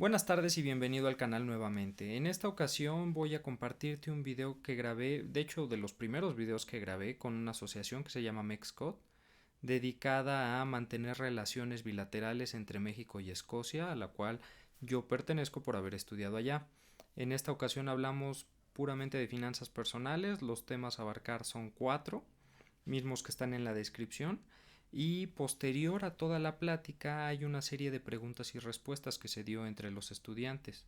Buenas tardes y bienvenido al canal nuevamente. En esta ocasión voy a compartirte un video que grabé, de hecho de los primeros videos que grabé con una asociación que se llama Mexcode, dedicada a mantener relaciones bilaterales entre México y Escocia, a la cual yo pertenezco por haber estudiado allá. En esta ocasión hablamos puramente de finanzas personales, los temas a abarcar son 4, mismos que están en la descripción, y posterior a toda la plática hay una serie de preguntas y respuestas que se dio entre los estudiantes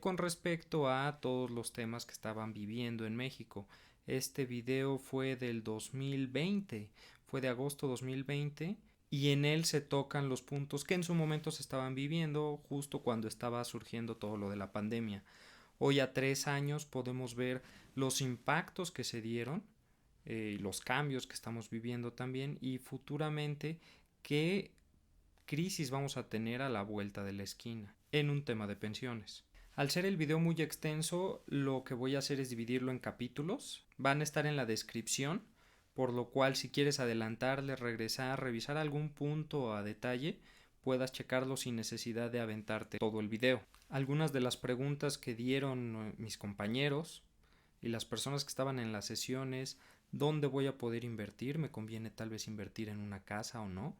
con respecto a todos los temas que estaban viviendo en México. Este video fue del 2020, fue de agosto 2020, y en él se tocan los puntos que en su momento se estaban viviendo justo cuando estaba surgiendo todo lo de la pandemia. Hoy a 3 años podemos ver los impactos que se dieron, los cambios que estamos viviendo también, y futuramente qué crisis vamos a tener a la vuelta de la esquina en un tema de pensiones. Al ser el video muy extenso, lo que voy a hacer es dividirlo en capítulos. Van a estar en la descripción, por lo cual si quieres adelantarle, regresar, revisar algún punto a detalle, puedas checarlo sin necesidad de aventarte todo el video. Algunas de las preguntas que dieron mis compañeros y las personas que estaban en las sesiones: ¿dónde voy a poder invertir? ¿Me conviene tal vez invertir en una casa o no?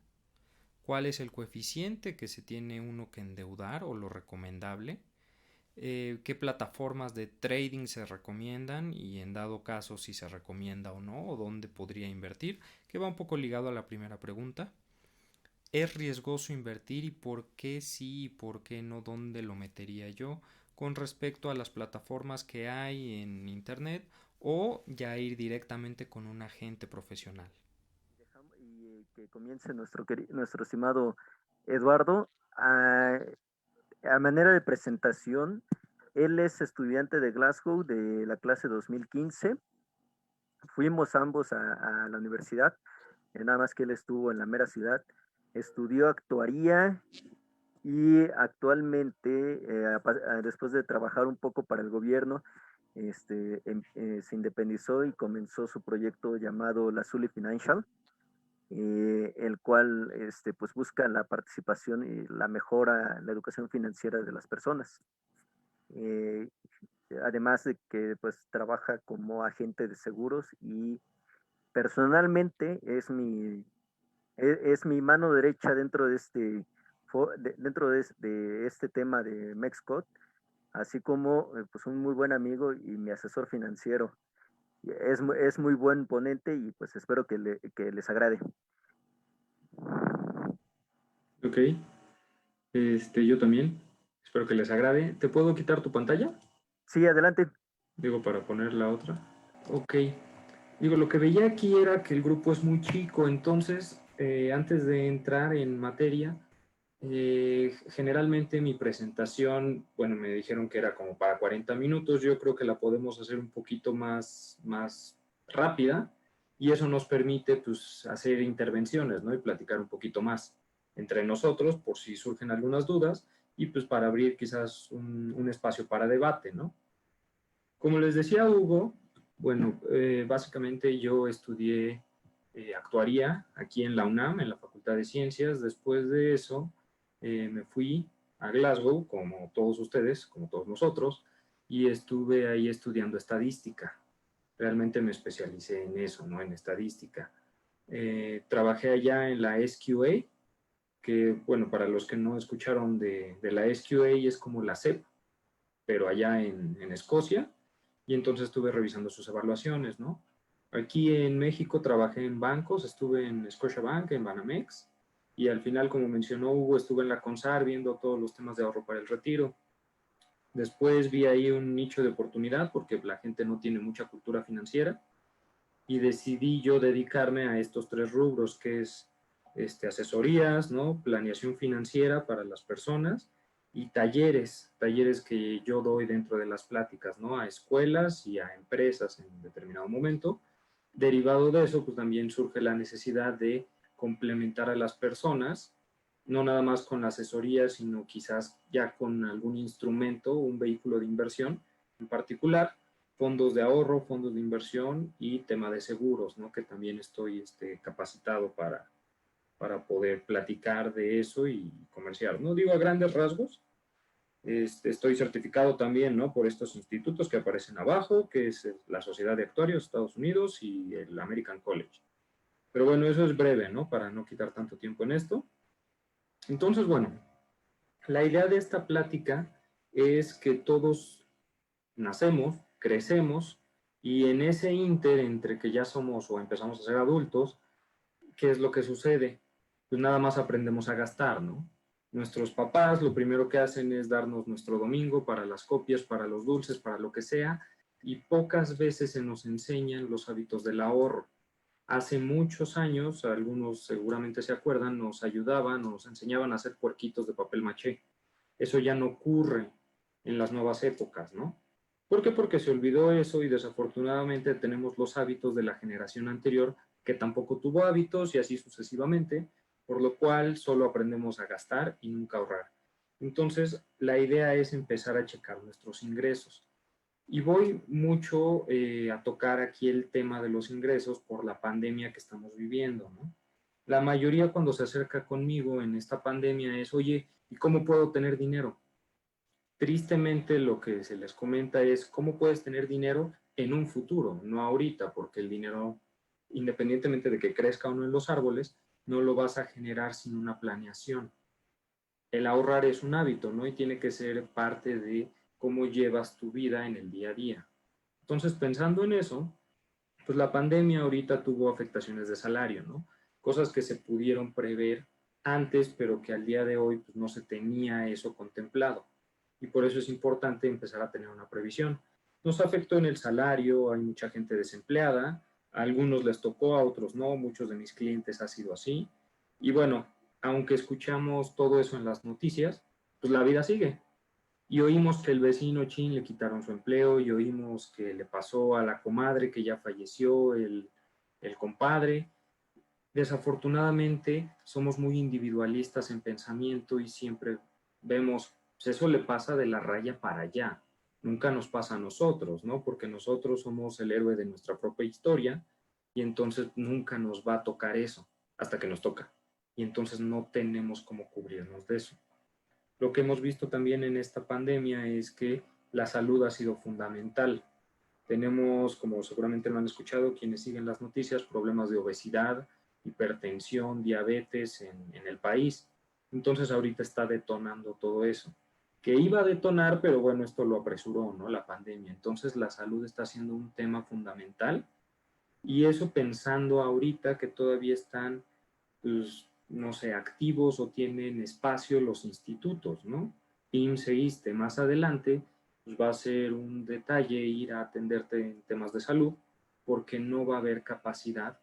¿Cuál es el coeficiente que se tiene uno que endeudar o lo recomendable? ¿Qué plataformas de trading se recomiendan y en dado caso si se recomienda o no, o dónde podría invertir? Que va un poco ligado a la primera pregunta. ¿Es riesgoso invertir y por qué sí y por qué no? ¿Dónde lo metería yo con respecto a las plataformas que hay en internet o ya ir directamente con un agente profesional? Y que comience nuestro estimado Eduardo. A manera de presentación, él es estudiante de Glasgow de la clase 2015. Fuimos ambos a la universidad, nada más que él estuvo en la mera ciudad. Estudió actuaría y actualmente, después de trabajar un poco para el gobierno, se independizó y comenzó su proyecto llamado La Zully Financial, el cual pues busca la participación y la mejora, la educación financiera de las personas. Eh, Además de que pues trabaja como agente de seguros y personalmente es mi mano derecha dentro de de este tema de Mexcode, así como pues un muy buen amigo y mi asesor financiero. Es muy buen ponente y pues espero que les agrade. Ok, yo también. Espero que les agrade. ¿Te puedo quitar tu pantalla? Sí, adelante. Digo, para poner la otra. Ok. Digo, lo que veía aquí era que el grupo es muy chico, entonces, antes de entrar en materia, generalmente mi presentación, bueno, me dijeron que era como para 40 minutos, yo creo que la podemos hacer un poquito más rápida y eso nos permite pues hacer intervenciones, ¿no? Y platicar un poquito más entre nosotros por si surgen algunas dudas y pues para abrir quizás un espacio para debate, ¿no? Como les decía Hugo, bueno, básicamente yo estudié actuaría aquí en la UNAM, en la Facultad de Ciencias. Después de eso me fui a Glasgow, como todos ustedes, como todos nosotros, y estuve ahí estudiando estadística. Realmente me especialicé en eso, ¿no? En estadística. Trabajé allá en la SQA, que, bueno, para los que no escucharon de la SQA, es como la SEP, pero allá en Escocia, y entonces estuve revisando sus evaluaciones, ¿no? Aquí en México trabajé en bancos, estuve en Scotiabank, en Banamex, y al final, como mencionó Hugo, estuve en la CONSAR viendo todos los temas de ahorro para el retiro. Después vi ahí un nicho de oportunidad porque la gente no tiene mucha cultura financiera y decidí yo dedicarme a estos 3 rubros, que es asesorías, ¿no? Planeación financiera para las personas y talleres que yo doy dentro de las pláticas, ¿no? A escuelas y a empresas en determinado momento. Derivado de eso, pues también surge la necesidad de complementar a las personas, no nada más con la asesoría, sino quizás ya con algún instrumento, un vehículo de inversión en particular, fondos de ahorro, fondos de inversión y tema de seguros, ¿no? Que también estoy capacitado para poder platicar de eso y comerciar. No digo a grandes rasgos, Estoy certificado también, ¿no?, por estos institutos que aparecen abajo, que es la Sociedad de Actuarios de Estados Unidos y el American College. Pero bueno, eso es breve, ¿no?, para no quitar tanto tiempo en esto. Entonces, bueno, la idea de esta plática es que todos nacemos, crecemos, y en ese ínter entre que ya somos o empezamos a ser adultos, ¿qué es lo que sucede? Pues nada más aprendemos a gastar, ¿no? Nuestros papás lo primero que hacen es darnos nuestro domingo para las copias, para los dulces, para lo que sea, y pocas veces se nos enseñan los hábitos del ahorro. Hace muchos años, algunos seguramente se acuerdan, nos ayudaban, nos enseñaban a hacer puerquitos de papel maché. Eso ya no ocurre en las nuevas épocas, ¿no? ¿Por qué? Porque se olvidó eso y desafortunadamente tenemos los hábitos de la generación anterior que tampoco tuvo hábitos y así sucesivamente, por lo cual solo aprendemos a gastar y nunca ahorrar. Entonces, la idea es empezar a checar nuestros ingresos. Y voy mucho a tocar aquí el tema de los ingresos por la pandemia que estamos viviendo, ¿no? La mayoría cuando se acerca conmigo en esta pandemia es, oye, ¿y cómo puedo tener dinero? Tristemente lo que se les comenta es cómo puedes tener dinero en un futuro, no ahorita, porque el dinero, independientemente de que crezca o no en los árboles, no lo vas a generar sin una planeación. El ahorrar es un hábito, ¿no? Y tiene que ser parte de cómo llevas tu vida en el día a día. Entonces, pensando en eso, pues la pandemia ahorita tuvo afectaciones de salario, ¿no? Cosas que se pudieron prever antes, pero que al día de hoy pues, no se tenía eso contemplado. Y por eso es importante empezar a tener una previsión. Nos afectó en el salario, hay mucha gente desempleada, a algunos les tocó, a otros no, muchos de mis clientes ha sido así. Y bueno, aunque escuchamos todo eso en las noticias, pues la vida sigue. Y oímos que el vecino Chin le quitaron su empleo, y oímos que le pasó a la comadre que ya falleció, el compadre. Desafortunadamente somos muy individualistas en pensamiento y siempre vemos, pues eso le pasa de la raya para allá. Nunca nos pasa a nosotros, ¿no? Porque nosotros somos el héroe de nuestra propia historia y entonces nunca nos va a tocar eso hasta que nos toca. Y entonces no tenemos cómo cubrirnos de eso. Lo que hemos visto también en esta pandemia es que la salud ha sido fundamental. Tenemos, como seguramente lo han escuchado, quienes siguen las noticias, problemas de obesidad, hipertensión, diabetes en el país. Entonces ahorita está detonando todo eso. Que iba a detonar, pero bueno, esto lo apresuró, ¿no? La pandemia. Entonces la salud está siendo un tema fundamental y eso pensando ahorita que todavía están, pues, no sé, activos o tienen espacio los institutos, ¿no? IMSS e ISSSTE. Más adelante, pues va a ser un detalle ir a atenderte en temas de salud porque no va a haber capacidad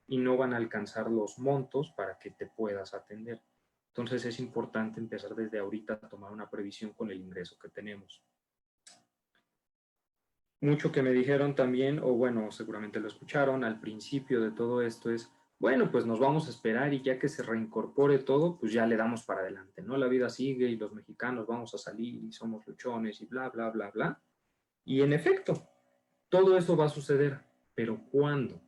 y no van a alcanzar los montos para que te puedas atender. Entonces es importante empezar desde ahorita a tomar una previsión con el ingreso que tenemos. Mucho que me dijeron también, o bueno, seguramente lo escucharon al principio de todo esto es, bueno, pues nos vamos a esperar y ya que se reincorpore todo, pues ya le damos para adelante, ¿no? La vida sigue y los mexicanos vamos a salir y somos luchones y bla, bla, bla, bla. Y en efecto, todo eso va a suceder, pero ¿cuándo?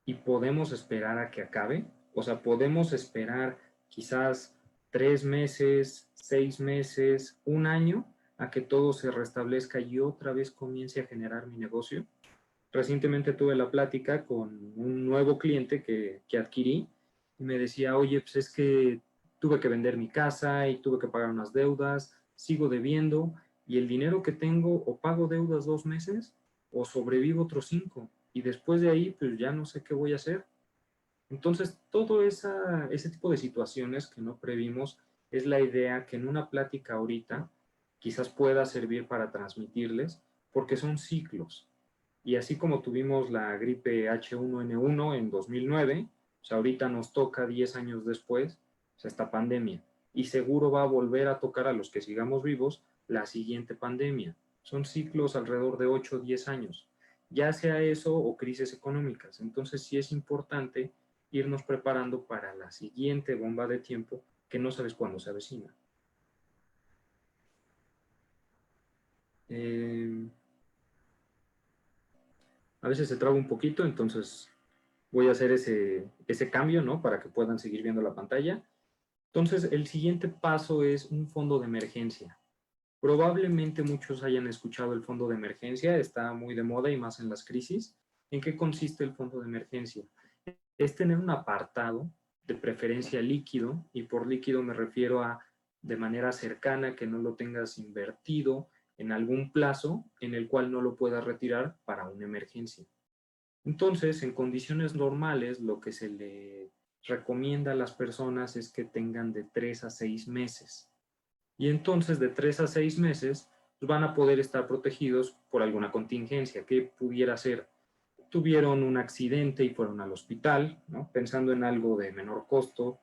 ¿Y podemos esperar a que acabe? O sea, podemos esperar quizás 3 meses, 6 meses, un año a que todo se restablezca y otra vez comience a generar mi negocio. Recientemente tuve la plática con un nuevo cliente que adquirí y me decía, oye, pues es que tuve que vender mi casa y tuve que pagar unas deudas, sigo debiendo y el dinero que tengo o pago deudas 2 meses o sobrevivo otros 5 y después de ahí pues ya no sé qué voy a hacer. Entonces todo ese tipo de situaciones que no previmos es la idea que en una plática ahorita quizás pueda servir para transmitirles porque son ciclos. Y así como tuvimos la gripe H1N1 en 2009, pues ahorita nos toca 10 años después, pues esta pandemia. Y seguro va a volver a tocar a los que sigamos vivos la siguiente pandemia. Son ciclos alrededor de 8 o 10 años, ya sea eso o crisis económicas. Entonces sí es importante irnos preparando para la siguiente bomba de tiempo que no sabes cuándo se avecina. Eh, a veces se traba un poquito, entonces voy a hacer ese cambio, ¿no? Para que puedan seguir viendo la pantalla. Entonces, el siguiente paso es un fondo de emergencia. Probablemente muchos hayan escuchado el fondo de emergencia, está muy de moda y más en las crisis. ¿En qué consiste el fondo de emergencia? Es tener un apartado, de preferencia líquido, y por líquido me refiero a de manera cercana, que no lo tengas invertido en algún plazo en el cual no lo puedas retirar para una emergencia. Entonces, en condiciones normales, lo que se le recomienda a las personas es que tengan de 3 a 6 meses. Y entonces, de 3 a 6 meses, pues van a poder estar protegidos por alguna contingencia que pudiera ser tuvieron un accidente y fueron al hospital, ¿no? Pensando en algo de menor costo,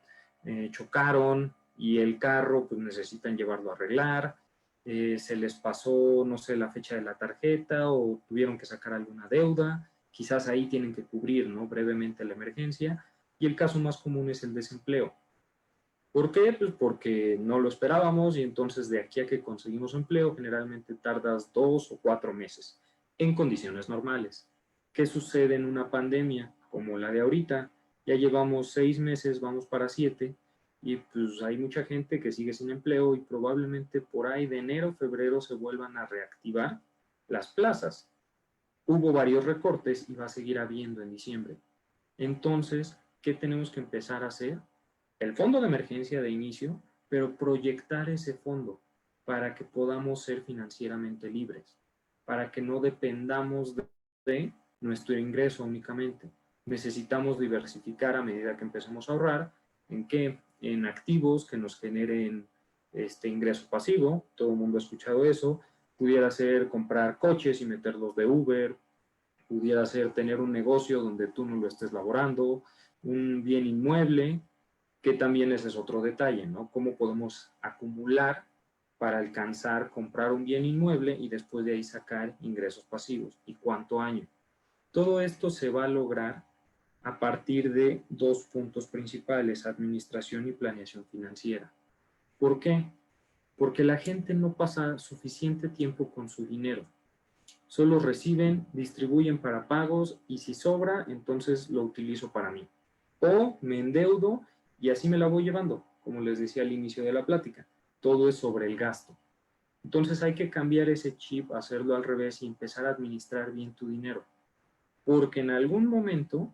chocaron y el carro pues necesitan llevarlo a arreglar, se les pasó, no sé, la fecha de la tarjeta o tuvieron que sacar alguna deuda, quizás ahí tienen que cubrir, ¿no? Brevemente la emergencia, y el caso más común es el desempleo. ¿Por qué? Pues porque no lo esperábamos y entonces de aquí a que conseguimos empleo generalmente tardas 2 o 4 meses en condiciones normales. ¿Qué sucede en una pandemia como la de ahorita? Ya llevamos 6 meses, vamos para 7 y pues hay mucha gente que sigue sin empleo y probablemente por ahí de enero, febrero se vuelvan a reactivar las plazas. Hubo varios recortes y va a seguir habiendo en diciembre. Entonces, ¿qué tenemos que empezar a hacer? El fondo de emergencia de inicio, pero proyectar ese fondo para que podamos ser financieramente libres, para que no dependamos de nuestro ingreso únicamente. Necesitamos diversificar a medida que empecemos a ahorrar. ¿En qué? En activos que nos generen este ingreso pasivo. Todo el mundo ha escuchado eso. Pudiera ser comprar coches y meterlos de Uber, pudiera ser tener un negocio donde tú no lo estés laborando, un bien inmueble, que también ese es otro detalle, ¿no? Cómo podemos acumular para alcanzar, comprar un bien inmueble y después de ahí sacar ingresos pasivos y cuánto año. Todo esto se va a lograr a partir de dos puntos principales, administración y planeación financiera. ¿Por qué? Porque la gente no pasa suficiente tiempo con su dinero. Solo reciben, distribuyen para pagos y si sobra, entonces lo utilizo para mí. O me endeudo y así me la voy llevando, como les decía al inicio de la plática. Todo es sobre el gasto. Entonces hay que cambiar ese chip, hacerlo al revés y empezar a administrar bien tu dinero. Porque en algún momento,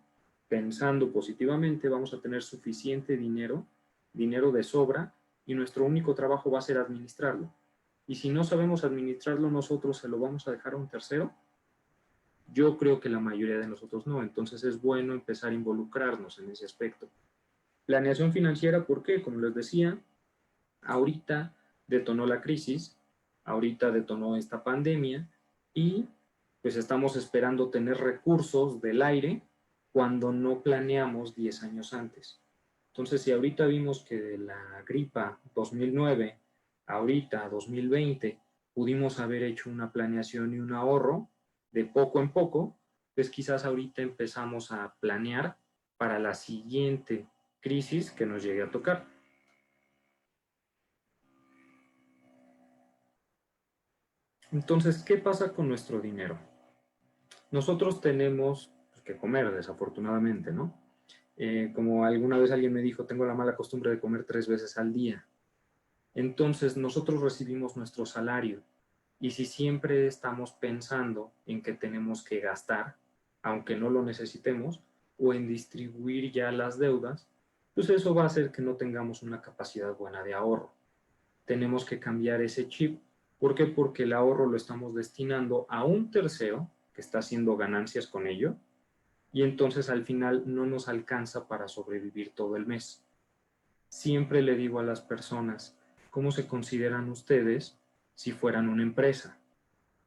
pensando positivamente, vamos a tener suficiente dinero, dinero de sobra, y nuestro único trabajo va a ser administrarlo. Y si no sabemos administrarlo nosotros, ¿se lo vamos a dejar a un tercero? Yo creo que la mayoría de nosotros no, entonces es bueno empezar a involucrarnos en ese aspecto. Planeación financiera, ¿por qué? Como les decía, ahorita detonó la crisis, ahorita detonó esta pandemia y pues estamos esperando tener recursos del aire cuando no planeamos 10 años antes. Entonces, si ahorita vimos que de la gripa 2009, ahorita 2020, pudimos haber hecho una planeación y un ahorro de poco en poco, pues quizás ahorita empezamos a planear para la siguiente crisis que nos llegue a tocar. Entonces, ¿qué pasa con nuestro dinero? Nosotros tenemos que comer, desafortunadamente, ¿no? Como alguna vez alguien me dijo, tengo la mala costumbre de comer 3 veces al día. Entonces, nosotros recibimos nuestro salario y si siempre estamos pensando en que tenemos que gastar, aunque no lo necesitemos, o en distribuir ya las deudas, pues eso va a hacer que no tengamos una capacidad buena de ahorro. Tenemos que cambiar ese chip. ¿Por qué? Porque el ahorro lo estamos destinando a un tercero que está haciendo ganancias con ello y entonces al final no nos alcanza para sobrevivir todo el mes. Siempre le digo a las personas, ¿cómo se consideran ustedes si fueran una empresa?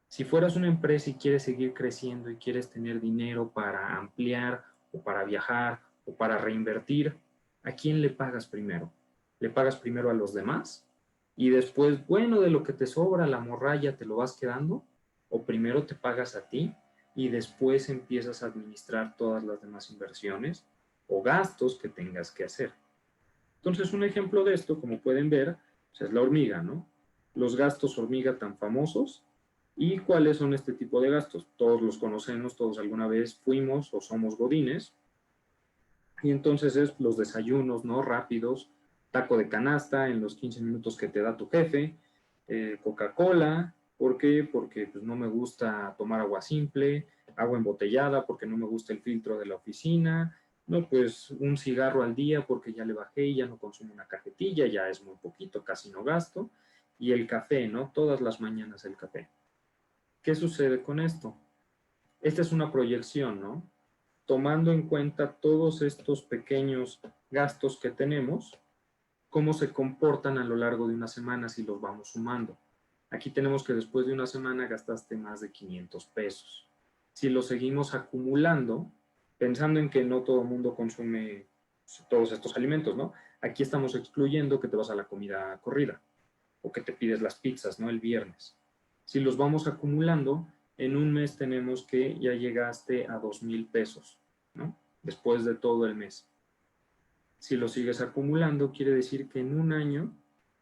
Si fueras una empresa y quieres seguir creciendo y quieres tener dinero para ampliar o para viajar o para reinvertir, ¿a quién le pagas primero? ¿Le pagas primero a los demás? Y después, bueno, de lo que te sobra, la morralla, te lo vas quedando. ¿O primero te pagas a ti y después empiezas a administrar todas las demás inversiones o gastos que tengas que hacer? Entonces, un ejemplo de esto, como pueden ver, pues es la hormiga, ¿no? Los gastos hormiga tan famosos. ¿Y cuáles son este tipo de gastos? Todos los conocemos, todos alguna vez fuimos o somos godines. Y entonces es los desayunos, ¿no? Rápidos, taco de canasta en los 15 minutos que te da tu jefe, Coca-Cola. ¿Por qué? Porque pues, no me gusta tomar agua simple, agua embotellada, porque no me gusta el filtro de la oficina. No, pues un cigarro al día porque ya le bajé y ya no consumo una cajetilla, ya es muy poquito, casi no gasto. Y el café, ¿no? Todas las mañanas el café. ¿Qué sucede con esto? Esta es una proyección, ¿no? Tomando en cuenta todos estos pequeños gastos que tenemos, cómo se comportan a lo largo de una semana si los vamos sumando. Aquí tenemos que después de una semana gastaste más de 500 pesos. Si lo seguimos acumulando, pensando en que no todo el mundo consume todos estos alimentos, ¿no? Aquí estamos excluyendo que te vas a la comida corrida o que te pides las pizzas, ¿no? El viernes. Si los vamos acumulando, en un mes tenemos que ya llegaste a 2,000 pesos, ¿no? Después de todo el mes. Si lo sigues acumulando, quiere decir que en un año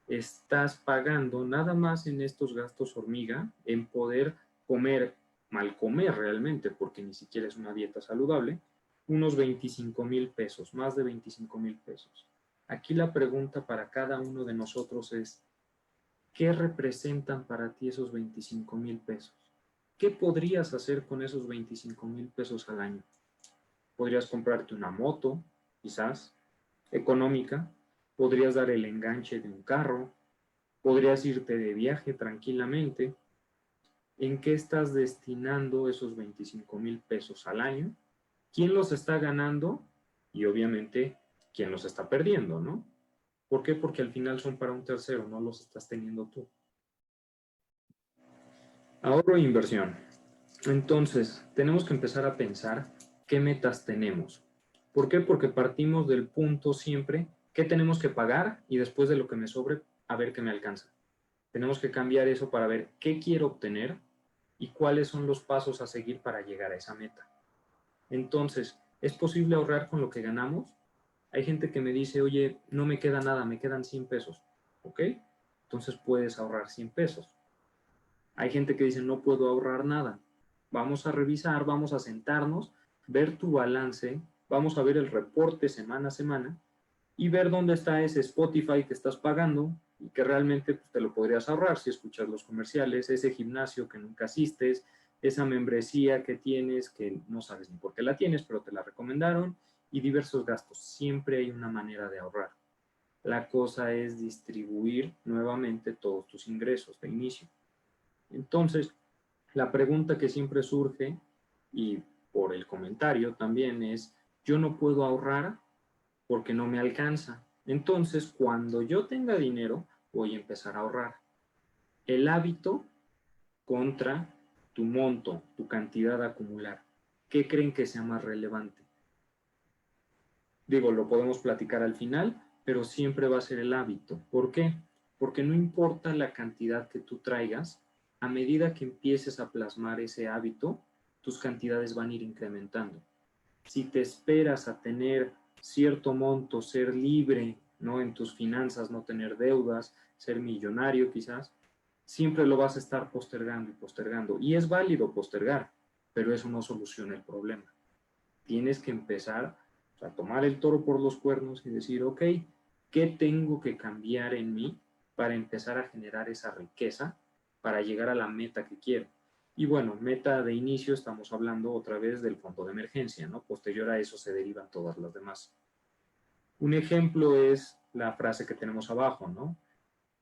estás pagando nada más en estos gastos hormiga, en poder comer, mal comer realmente, porque ni siquiera es una dieta saludable, unos 25,000 pesos, más de 25,000 pesos. Aquí la pregunta para cada uno de nosotros es, ¿qué representan para ti esos 25,000 pesos? ¿Qué podrías hacer con esos 25,000 pesos al año? Podrías comprarte una moto, quizás, económica, podrías dar el enganche de un carro, podrías irte de viaje tranquilamente. ¿En qué estás destinando esos 25,000 pesos al año? ¿Quién los está ganando? Y obviamente, ¿quién los está perdiendo, no? ¿Por qué? Porque al final son para un tercero, no los estás teniendo tú. Ahorro e inversión. Entonces, tenemos que empezar a pensar qué metas tenemos. ¿Por qué? Porque partimos del punto siempre qué tenemos que pagar y después de lo que me sobre, a ver qué me alcanza. Tenemos que cambiar eso para ver qué quiero obtener y cuáles son los pasos a seguir para llegar a esa meta. Entonces, ¿es posible ahorrar con lo que ganamos? Hay gente que me dice, oye, no me queda nada, me quedan 100 pesos. ¿Ok? Entonces puedes ahorrar 100 pesos. Hay gente que dice, no puedo ahorrar nada. Vamos a revisar, vamos a sentarnos, ver tu balance, vamos a ver el reporte semana a semana y ver dónde está ese Spotify que estás pagando y que realmente pues, te lo podrías ahorrar si escuchas los comerciales, ese gimnasio que nunca asistes, esa membresía que tienes que no sabes ni por qué la tienes, pero te la recomendaron y diversos gastos. Siempre hay una manera de ahorrar. La cosa es distribuir nuevamente todos tus ingresos de inicio. Entonces, la pregunta que siempre surge, y por el comentario también, es, yo no puedo ahorrar porque no me alcanza. Entonces, cuando yo tenga dinero, voy a empezar a ahorrar. El hábito contra tu monto, tu cantidad a acumular. ¿Qué creen que sea más relevante? Digo, lo podemos platicar al final, pero siempre va a ser el hábito. ¿Por qué? Porque no importa la cantidad que tú traigas, a medida que empieces a plasmar ese hábito, tus cantidades van a ir incrementando. Si te esperas a tener cierto monto, ser libre, ¿no? En tus finanzas, no tener deudas, ser millonario quizás, siempre lo vas a estar postergando y postergando. Y es válido postergar, pero eso no soluciona el problema. Tienes que empezar a tomar el toro por los cuernos y decir, ok, ¿qué tengo que cambiar en mí para empezar a generar esa riqueza para llegar a la meta que quiero? Y bueno, meta de inicio estamos hablando otra vez del fondo de emergencia, ¿no? Posterior a eso se derivan todas las demás. Un ejemplo es la frase que tenemos abajo, ¿no?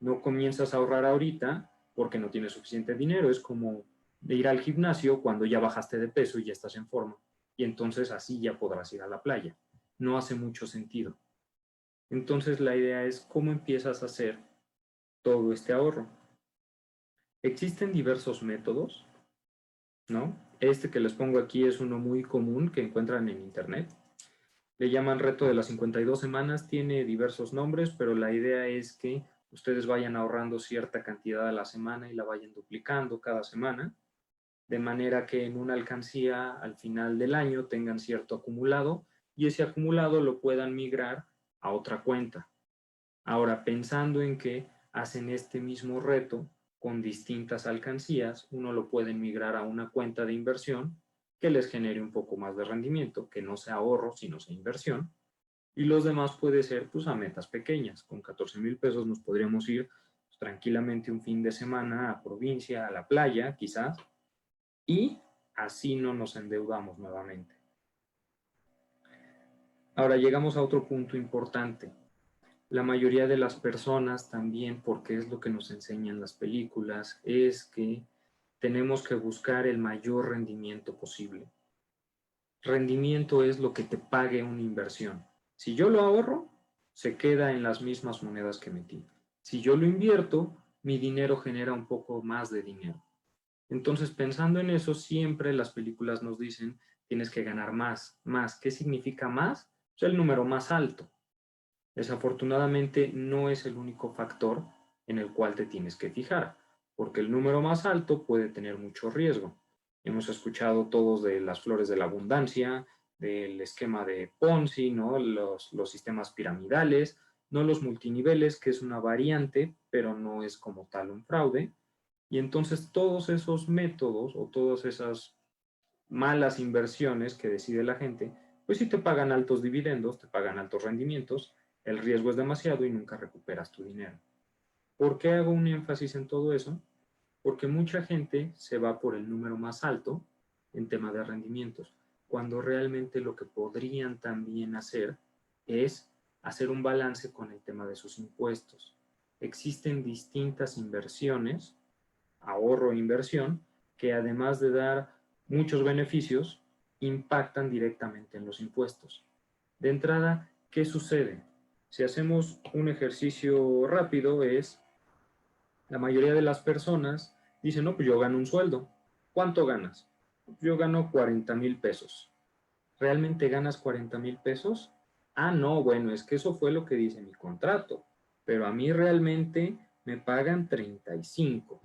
No comienzas a ahorrar ahorita porque no tienes suficiente dinero. Es como de ir al gimnasio cuando ya bajaste de peso y ya estás en forma. Y entonces así ya podrás ir a la playa. No hace mucho sentido. Entonces la idea es cómo empiezas a hacer todo este ahorro. Existen diversos métodos, ¿no? Este que les pongo aquí es uno muy común que encuentran en internet. Le llaman reto de las 52 semanas, tiene diversos nombres, pero la idea es que ustedes vayan ahorrando cierta cantidad a la semana y la vayan duplicando cada semana, de manera que en una alcancía al final del año tengan cierto acumulado y ese acumulado lo puedan migrar a otra cuenta. Ahora, pensando en que hacen este mismo reto con distintas alcancías, uno lo puede migrar a una cuenta de inversión que les genere un poco más de rendimiento, que no sea ahorro, sino sea inversión, y los demás puede ser pues a metas pequeñas. Con 14,000 pesos nos podríamos ir tranquilamente un fin de semana a provincia, a la playa, quizás, y así no nos endeudamos nuevamente. Ahora llegamos a otro punto importante. La mayoría de las personas también, porque es lo que nos enseñan las películas, es que tenemos que buscar el mayor rendimiento posible. Rendimiento es lo que te pague una inversión. Si yo lo ahorro, se queda en las mismas monedas que metí. Si yo lo invierto, mi dinero genera un poco más de dinero. Entonces, pensando en eso, siempre las películas nos dicen, tienes que ganar más. ¿Más? ¿Qué significa más? Es el número más alto. Desafortunadamente, no es el único factor en el cual te tienes que fijar, porque el número más alto puede tener mucho riesgo. Hemos escuchado todos de las flores de la abundancia, del esquema de Ponzi, ¿no? Los sistemas piramidales, no los multiniveles, que es una variante, pero no es como tal un fraude. Y entonces todos esos métodos o todas esas malas inversiones que decide la gente, pues sí te pagan altos dividendos, te pagan altos rendimientos, el riesgo es demasiado y nunca recuperas tu dinero. ¿Por qué hago un énfasis en todo eso? Porque mucha gente se va por el número más alto en tema de rendimientos, cuando realmente lo que podrían también hacer es hacer un balance con el tema de sus impuestos. Existen distintas inversiones, ahorro e inversión, que además de dar muchos beneficios, impactan directamente en los impuestos. De entrada, ¿qué sucede? Si hacemos un ejercicio rápido es, la mayoría de las personas dicen, no, pues yo gano un sueldo. ¿Cuánto ganas? Yo gano 40,000 pesos. ¿Realmente ganas 40,000 pesos? Ah, no, bueno, es que eso fue lo que dice mi contrato, pero a mí realmente me pagan 35.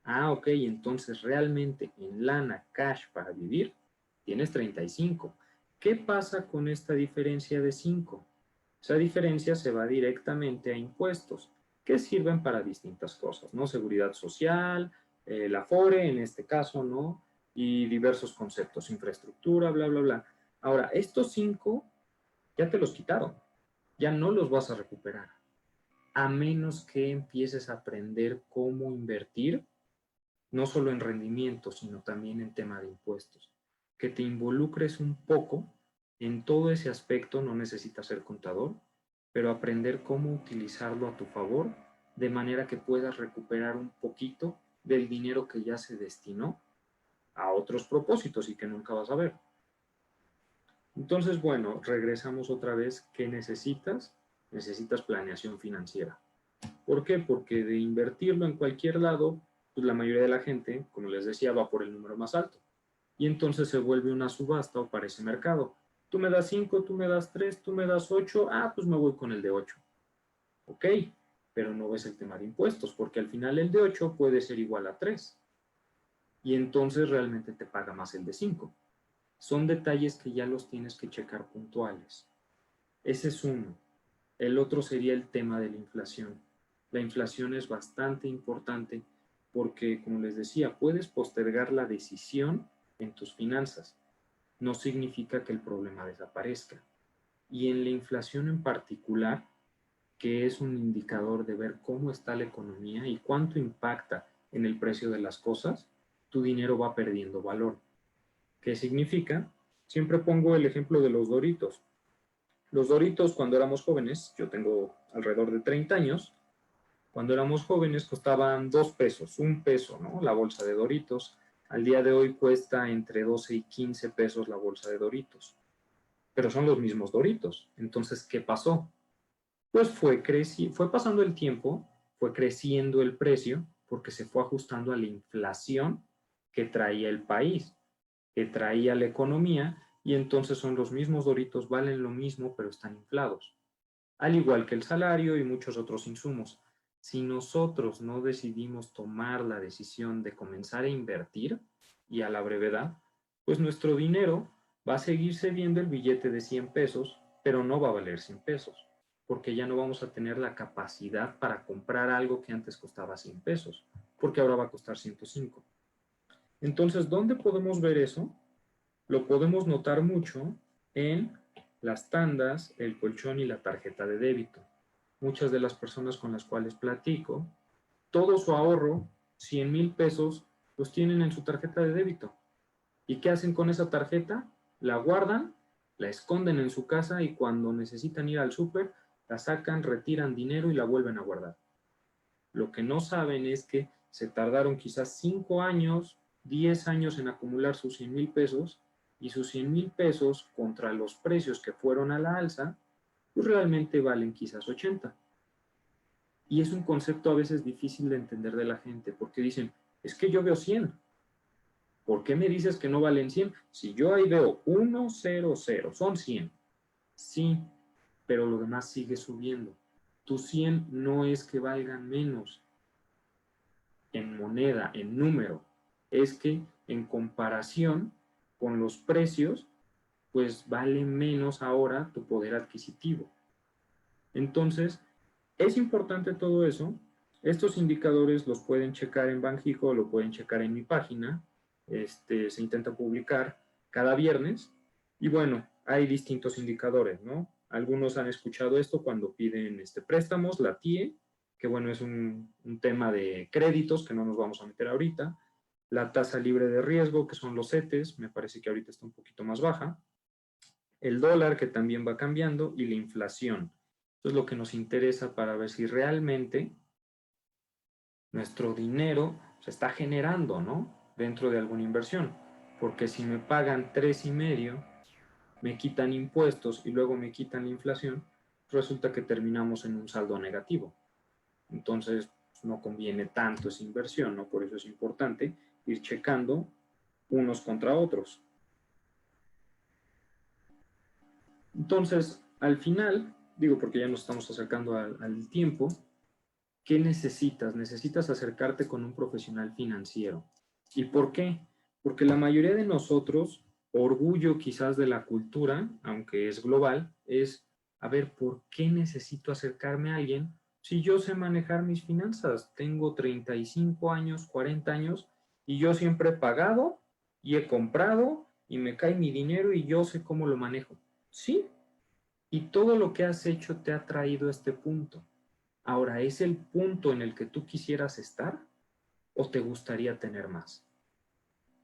Ah, ok, entonces realmente en lana cash para vivir tienes 35. ¿Qué pasa con esta diferencia de 5? Esa diferencia se va directamente a impuestos, que sirven para distintas cosas, ¿no? Seguridad social, la FORE en este caso, ¿no? Y diversos conceptos, infraestructura, bla, bla, bla. Ahora, estos 5 ya te los quitaron, ya no los vas a recuperar, a menos que empieces a aprender cómo invertir no solo en rendimiento, sino también en tema de impuestos. Que te involucres un poco en todo ese aspecto, no necesitas ser contador, pero aprender cómo utilizarlo a tu favor, de manera que puedas recuperar un poquito del dinero que ya se destinó a otros propósitos y que nunca vas a ver. Entonces, bueno, regresamos otra vez. ¿Qué necesitas? Necesitas planeación financiera. ¿Por qué? Porque de invertirlo en cualquier lado, pues la mayoría de la gente, como les decía, va por el número más alto. Y entonces se vuelve una subasta o parece mercado. Tú me das 5, tú me das 3, tú me das 8, ah, pues me voy con el de 8. Ok, pero no ves el tema de impuestos, porque al final el de 8 puede ser igual a 3. Y entonces realmente te paga más el de 5. Son detalles que ya los tienes que checar puntuales. Ese es uno. El otro sería el tema de la inflación. La inflación es bastante importante porque, como les decía, puedes postergar la decisión en tus finanzas. No significa que el problema desaparezca. Y en la inflación en particular, que es un indicador de ver cómo está la economía y cuánto impacta en el precio de las cosas, tu dinero va perdiendo valor. ¿Qué significa? Siempre pongo el ejemplo de los Doritos. Los Doritos cuando éramos jóvenes, yo tengo alrededor de 30 años, cuando éramos jóvenes costaban 2 pesos, 1 peso, ¿no? La bolsa de Doritos. Al día de hoy cuesta entre 12 y 15 pesos la bolsa de Doritos. Pero son los mismos Doritos. Entonces, ¿qué pasó? Pues fue pasando el tiempo, fue creciendo el precio porque se fue ajustando a la inflación que traía el país, que traía la economía, y entonces son los mismos Doritos, valen lo mismo, pero están inflados. Al igual que el salario y muchos otros insumos. Si nosotros no decidimos tomar la decisión de comenzar a invertir, y a la brevedad, pues nuestro dinero va a seguirse viendo el billete de 100 pesos, pero no va a valer 100 pesos, porque ya no vamos a tener la capacidad para comprar algo que antes costaba 100 pesos, porque ahora va a costar 105. Entonces, ¿dónde podemos ver eso? Lo podemos notar mucho en las tandas, el colchón y la tarjeta de débito. Muchas de las personas con las cuales platico todo su ahorro, 100,000 pesos, los tienen en su tarjeta de débito. ¿Y qué hacen con esa tarjeta? La guardan, la esconden en su casa y cuando necesitan ir al súper, la sacan, retiran dinero y la vuelven a guardar. Lo que no saben es que se tardaron quizás 5 años, 10 años en acumular sus 100,000 pesos y sus 100,000 pesos contra los precios que fueron a la alza, pues realmente valen quizás 80. Y es un concepto a veces difícil de entender de la gente porque dicen, es que yo veo 100. ¿Por qué me dices que no valen 100? Si yo ahí veo 1, 0, 0, son 100. Sí, pero lo demás sigue subiendo. Tus 100 no es que valgan menos en moneda, en número. Es que en comparación con los precios, pues vale menos ahora tu poder adquisitivo. Entonces, es importante todo eso. Estos indicadores los pueden checar en Banxico, lo pueden checar en mi página. Se intenta publicar cada viernes. Y bueno, hay distintos indicadores, ¿no? Algunos han escuchado esto cuando piden préstamos, la TIE, que bueno, es un tema de créditos que no nos vamos a meter ahorita. La tasa libre de riesgo, que son los CETES, me parece que ahorita está un poquito más baja. El dólar, que también va cambiando, y la inflación. Eso es lo que nos interesa para ver si realmente nuestro dinero se está generando, ¿no? Dentro de alguna inversión. Porque si me pagan 3,5, me quitan impuestos y luego me quitan la inflación, resulta que terminamos en un saldo negativo. Entonces, no conviene tanto esa inversión, ¿no? Por eso es importante ir checando unos contra otros. Entonces, al final, digo porque ya nos estamos acercando al tiempo, ¿qué necesitas? Necesitas acercarte con un profesional financiero. ¿Y por qué? Porque la mayoría de nosotros, orgullo quizás de la cultura, aunque es global, es, a ver, ¿por qué necesito acercarme a alguien si yo sé manejar mis finanzas? Tengo 35 años, 40 años y yo siempre he pagado y he comprado y me cae mi dinero y yo sé cómo lo manejo. Sí, y todo lo que has hecho te ha traído a este punto. Ahora, ¿es el punto en el que tú quisieras estar o te gustaría tener más?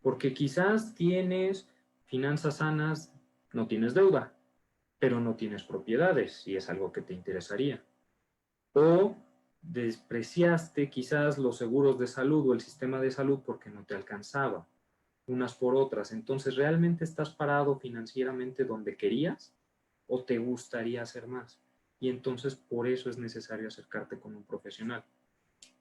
Porque quizás tienes finanzas sanas, no tienes deuda, pero no tienes propiedades y es algo que te interesaría. O despreciaste quizás los seguros de salud o el sistema de salud porque no te alcanzaba, unas por otras. Entonces, ¿realmente estás parado financieramente donde querías o te gustaría hacer más? Y entonces por eso es necesario acercarte con un profesional.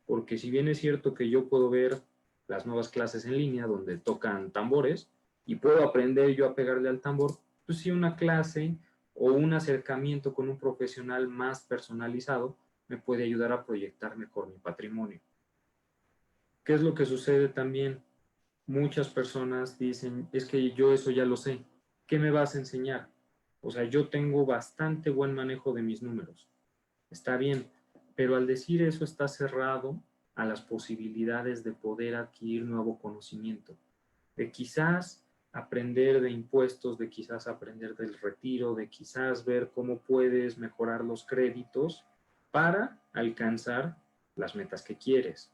Porque si bien es cierto que yo puedo ver las nuevas clases en línea donde tocan tambores y puedo aprender yo a pegarle al tambor, pues sí, una clase o un acercamiento con un profesional más personalizado me puede ayudar a proyectar mejor mi patrimonio. ¿Qué es lo que sucede también? Muchas personas dicen, es que yo eso ya lo sé, ¿qué me vas a enseñar? O sea, yo tengo bastante buen manejo de mis números. Está bien, pero al decir eso está cerrado a las posibilidades de poder adquirir nuevo conocimiento, de quizás aprender de impuestos, de quizás aprender del retiro, de quizás ver cómo puedes mejorar los créditos para alcanzar las metas que quieres.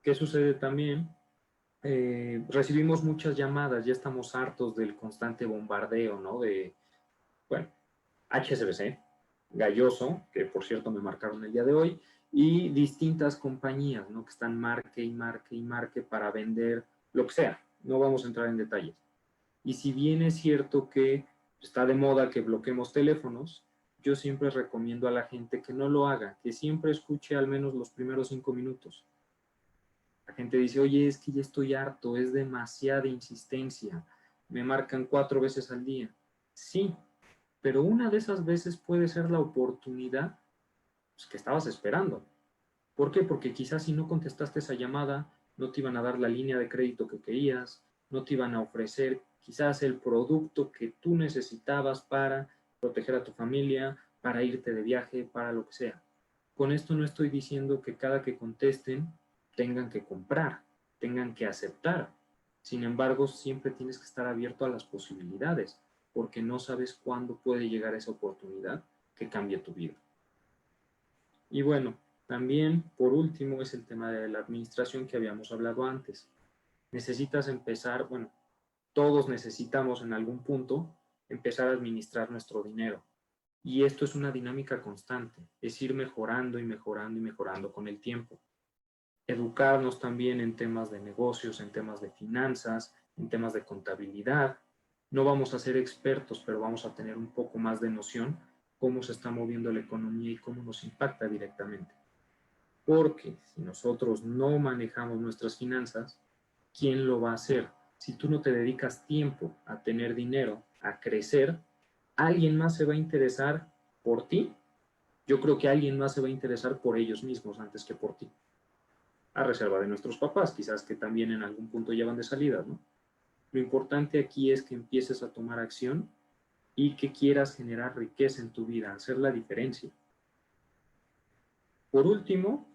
¿Qué sucede también? Recibimos muchas llamadas, ya estamos hartos del constante bombardeo, ¿no? Bueno, HSBC, Galloso, que por cierto me marcaron el día de hoy, y distintas compañías, ¿no? Que están marque y marque y marque para vender lo que sea. No vamos a entrar en detalles. Y si bien es cierto que está de moda que bloqueemos teléfonos, yo siempre recomiendo a la gente que no lo haga, que siempre escuche al menos los primeros 5 minutos. La gente dice, oye, es que ya estoy harto, es demasiada insistencia, me marcan 4 veces al día. Sí, pero una de esas veces puede ser la oportunidad pues, que estabas esperando. ¿Por qué? Porque quizás si no contestaste esa llamada, no te iban a dar la línea de crédito que querías, no te iban a ofrecer quizás el producto que tú necesitabas para proteger a tu familia, para irte de viaje, para lo que sea. Con esto no estoy diciendo que cada que contesten tengan que comprar, tengan que aceptar. Sin embargo, siempre tienes que estar abierto a las posibilidades, porque no sabes cuándo puede llegar esa oportunidad que cambie tu vida. Y bueno, También, por último, es el tema de la administración que habíamos hablado antes. Necesitas empezar, bueno, todos necesitamos en algún punto empezar a administrar nuestro dinero. Y esto es una dinámica constante, es ir mejorando y mejorando y mejorando con el tiempo. Educarnos también en temas de negocios, en temas de finanzas, en temas de contabilidad. No vamos a ser expertos, pero vamos a tener un poco más de noción cómo se está moviendo la economía y cómo nos impacta directamente. Porque si nosotros no manejamos nuestras finanzas, ¿quién lo va a hacer? Si tú no te dedicas tiempo a tener dinero, a crecer, ¿alguien más se va a interesar por ti? Yo creo que alguien más se va a interesar por ellos mismos antes que por ti. A reserva de nuestros papás, quizás que también en algún punto llevan de salida, ¿no? Lo importante aquí es que empieces a tomar acción y que quieras generar riqueza en tu vida, hacer la diferencia. Por último,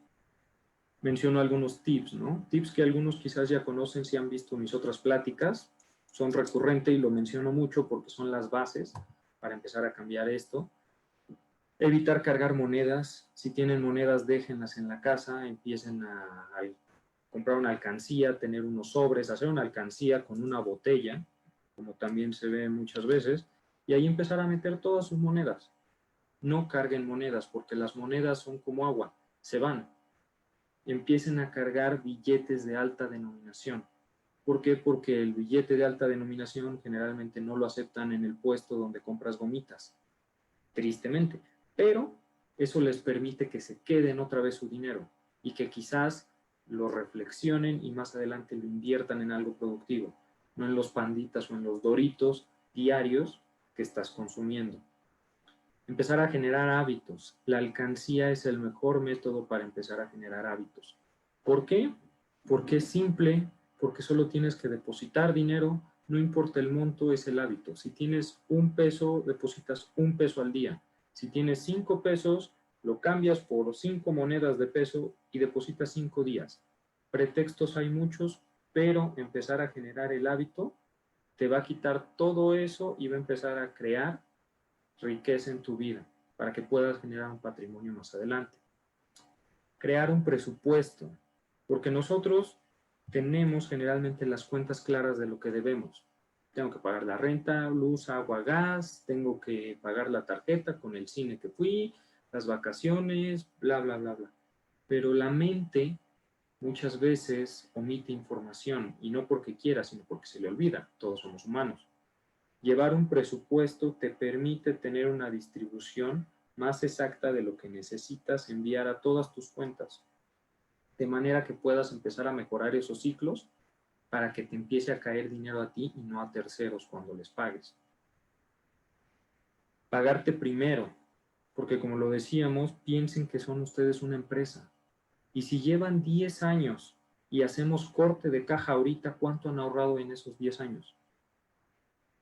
menciono algunos tips, ¿no? Tips que algunos quizás ya conocen si han visto mis otras pláticas, son recurrentes y lo menciono mucho porque son las bases para empezar a cambiar esto. Evitar cargar monedas, si tienen monedas déjenlas en la casa, empiecen a comprar una alcancía, tener unos sobres, hacer una alcancía con una botella, como también se ve muchas veces, y ahí empezar a meter todas sus monedas. No carguen monedas porque las monedas son como agua, se van. Empiecen a cargar billetes de alta denominación. ¿Por qué? Porque el billete de alta denominación generalmente no lo aceptan en el puesto donde compras gomitas, tristemente, pero eso les permite que se queden otra vez su dinero y que quizás lo reflexionen y más adelante lo inviertan en algo productivo, no en los panditas o en los doritos diarios que estás consumiendo. Empezar a generar hábitos. La alcancía es el mejor método para empezar a generar hábitos. ¿Por qué? Porque es simple, porque solo tienes que depositar dinero, no importa el monto, es el hábito. Si tienes $1, depositas $1 al día. Si tienes 5 pesos, lo cambias por 5 monedas de peso y depositas 5 días. Pretextos hay muchos, pero empezar a generar el hábito te va a quitar todo eso y va a empezar a crear riqueza en tu vida para que puedas generar un patrimonio más adelante. Crear un presupuesto, porque nosotros tenemos generalmente las cuentas claras de lo que debemos. Tengo que pagar la renta, luz, agua, gas, tengo que pagar la tarjeta con el cine que fui, las vacaciones, bla, bla, bla, bla. Pero la mente muchas veces omite información y no porque quiera, sino porque se le olvida. Todos somos humanos. Llevar un presupuesto te permite tener una distribución más exacta de lo que necesitas enviar a todas tus cuentas, de manera que puedas empezar a mejorar esos ciclos para que te empiece a caer dinero a ti y no a terceros cuando les pagues. Pagarte primero, porque como lo decíamos, piensen que son ustedes una empresa. Y si llevan 10 años y hacemos corte de caja ahorita, ¿cuánto han ahorrado en esos 10 años?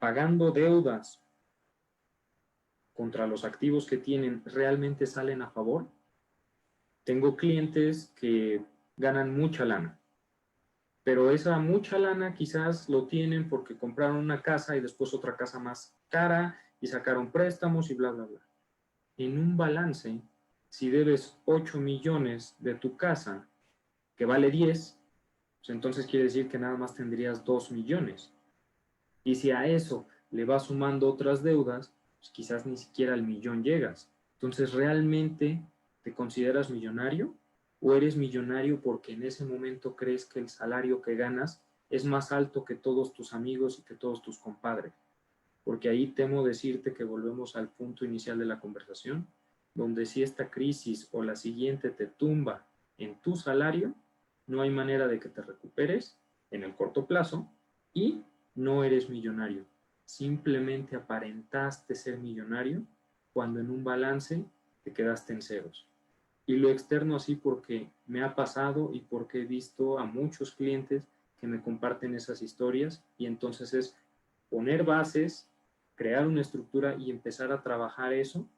Pagando deudas contra los activos que tienen, ¿realmente salen a favor? Tengo clientes que ganan mucha lana, pero esa mucha lana quizás lo tienen porque compraron una casa y después otra casa más cara y sacaron préstamos y bla, bla, bla. En un balance, si debes 8 millones de tu casa, que vale 10, pues entonces quiere decir que nada más tendrías 2 millones. Y si a eso le vas sumando otras deudas, pues quizás ni siquiera al millón llegas. Entonces, ¿realmente te consideras millonario? ¿O eres millonario porque en ese momento crees que el salario que ganas es más alto que todos tus amigos y que todos tus compadres? Porque ahí temo decirte que volvemos al punto inicial de la conversación, donde si esta crisis o la siguiente te tumba en tu salario, no hay manera de que te recuperes en el corto plazo y no eres millonario. Simplemente aparentaste ser millonario cuando en un balance te quedaste en ceros. Y lo externo así porque me ha pasado y porque he visto a muchos clientes que me comparten esas historias y entonces es poner bases, crear una estructura y empezar a trabajar eso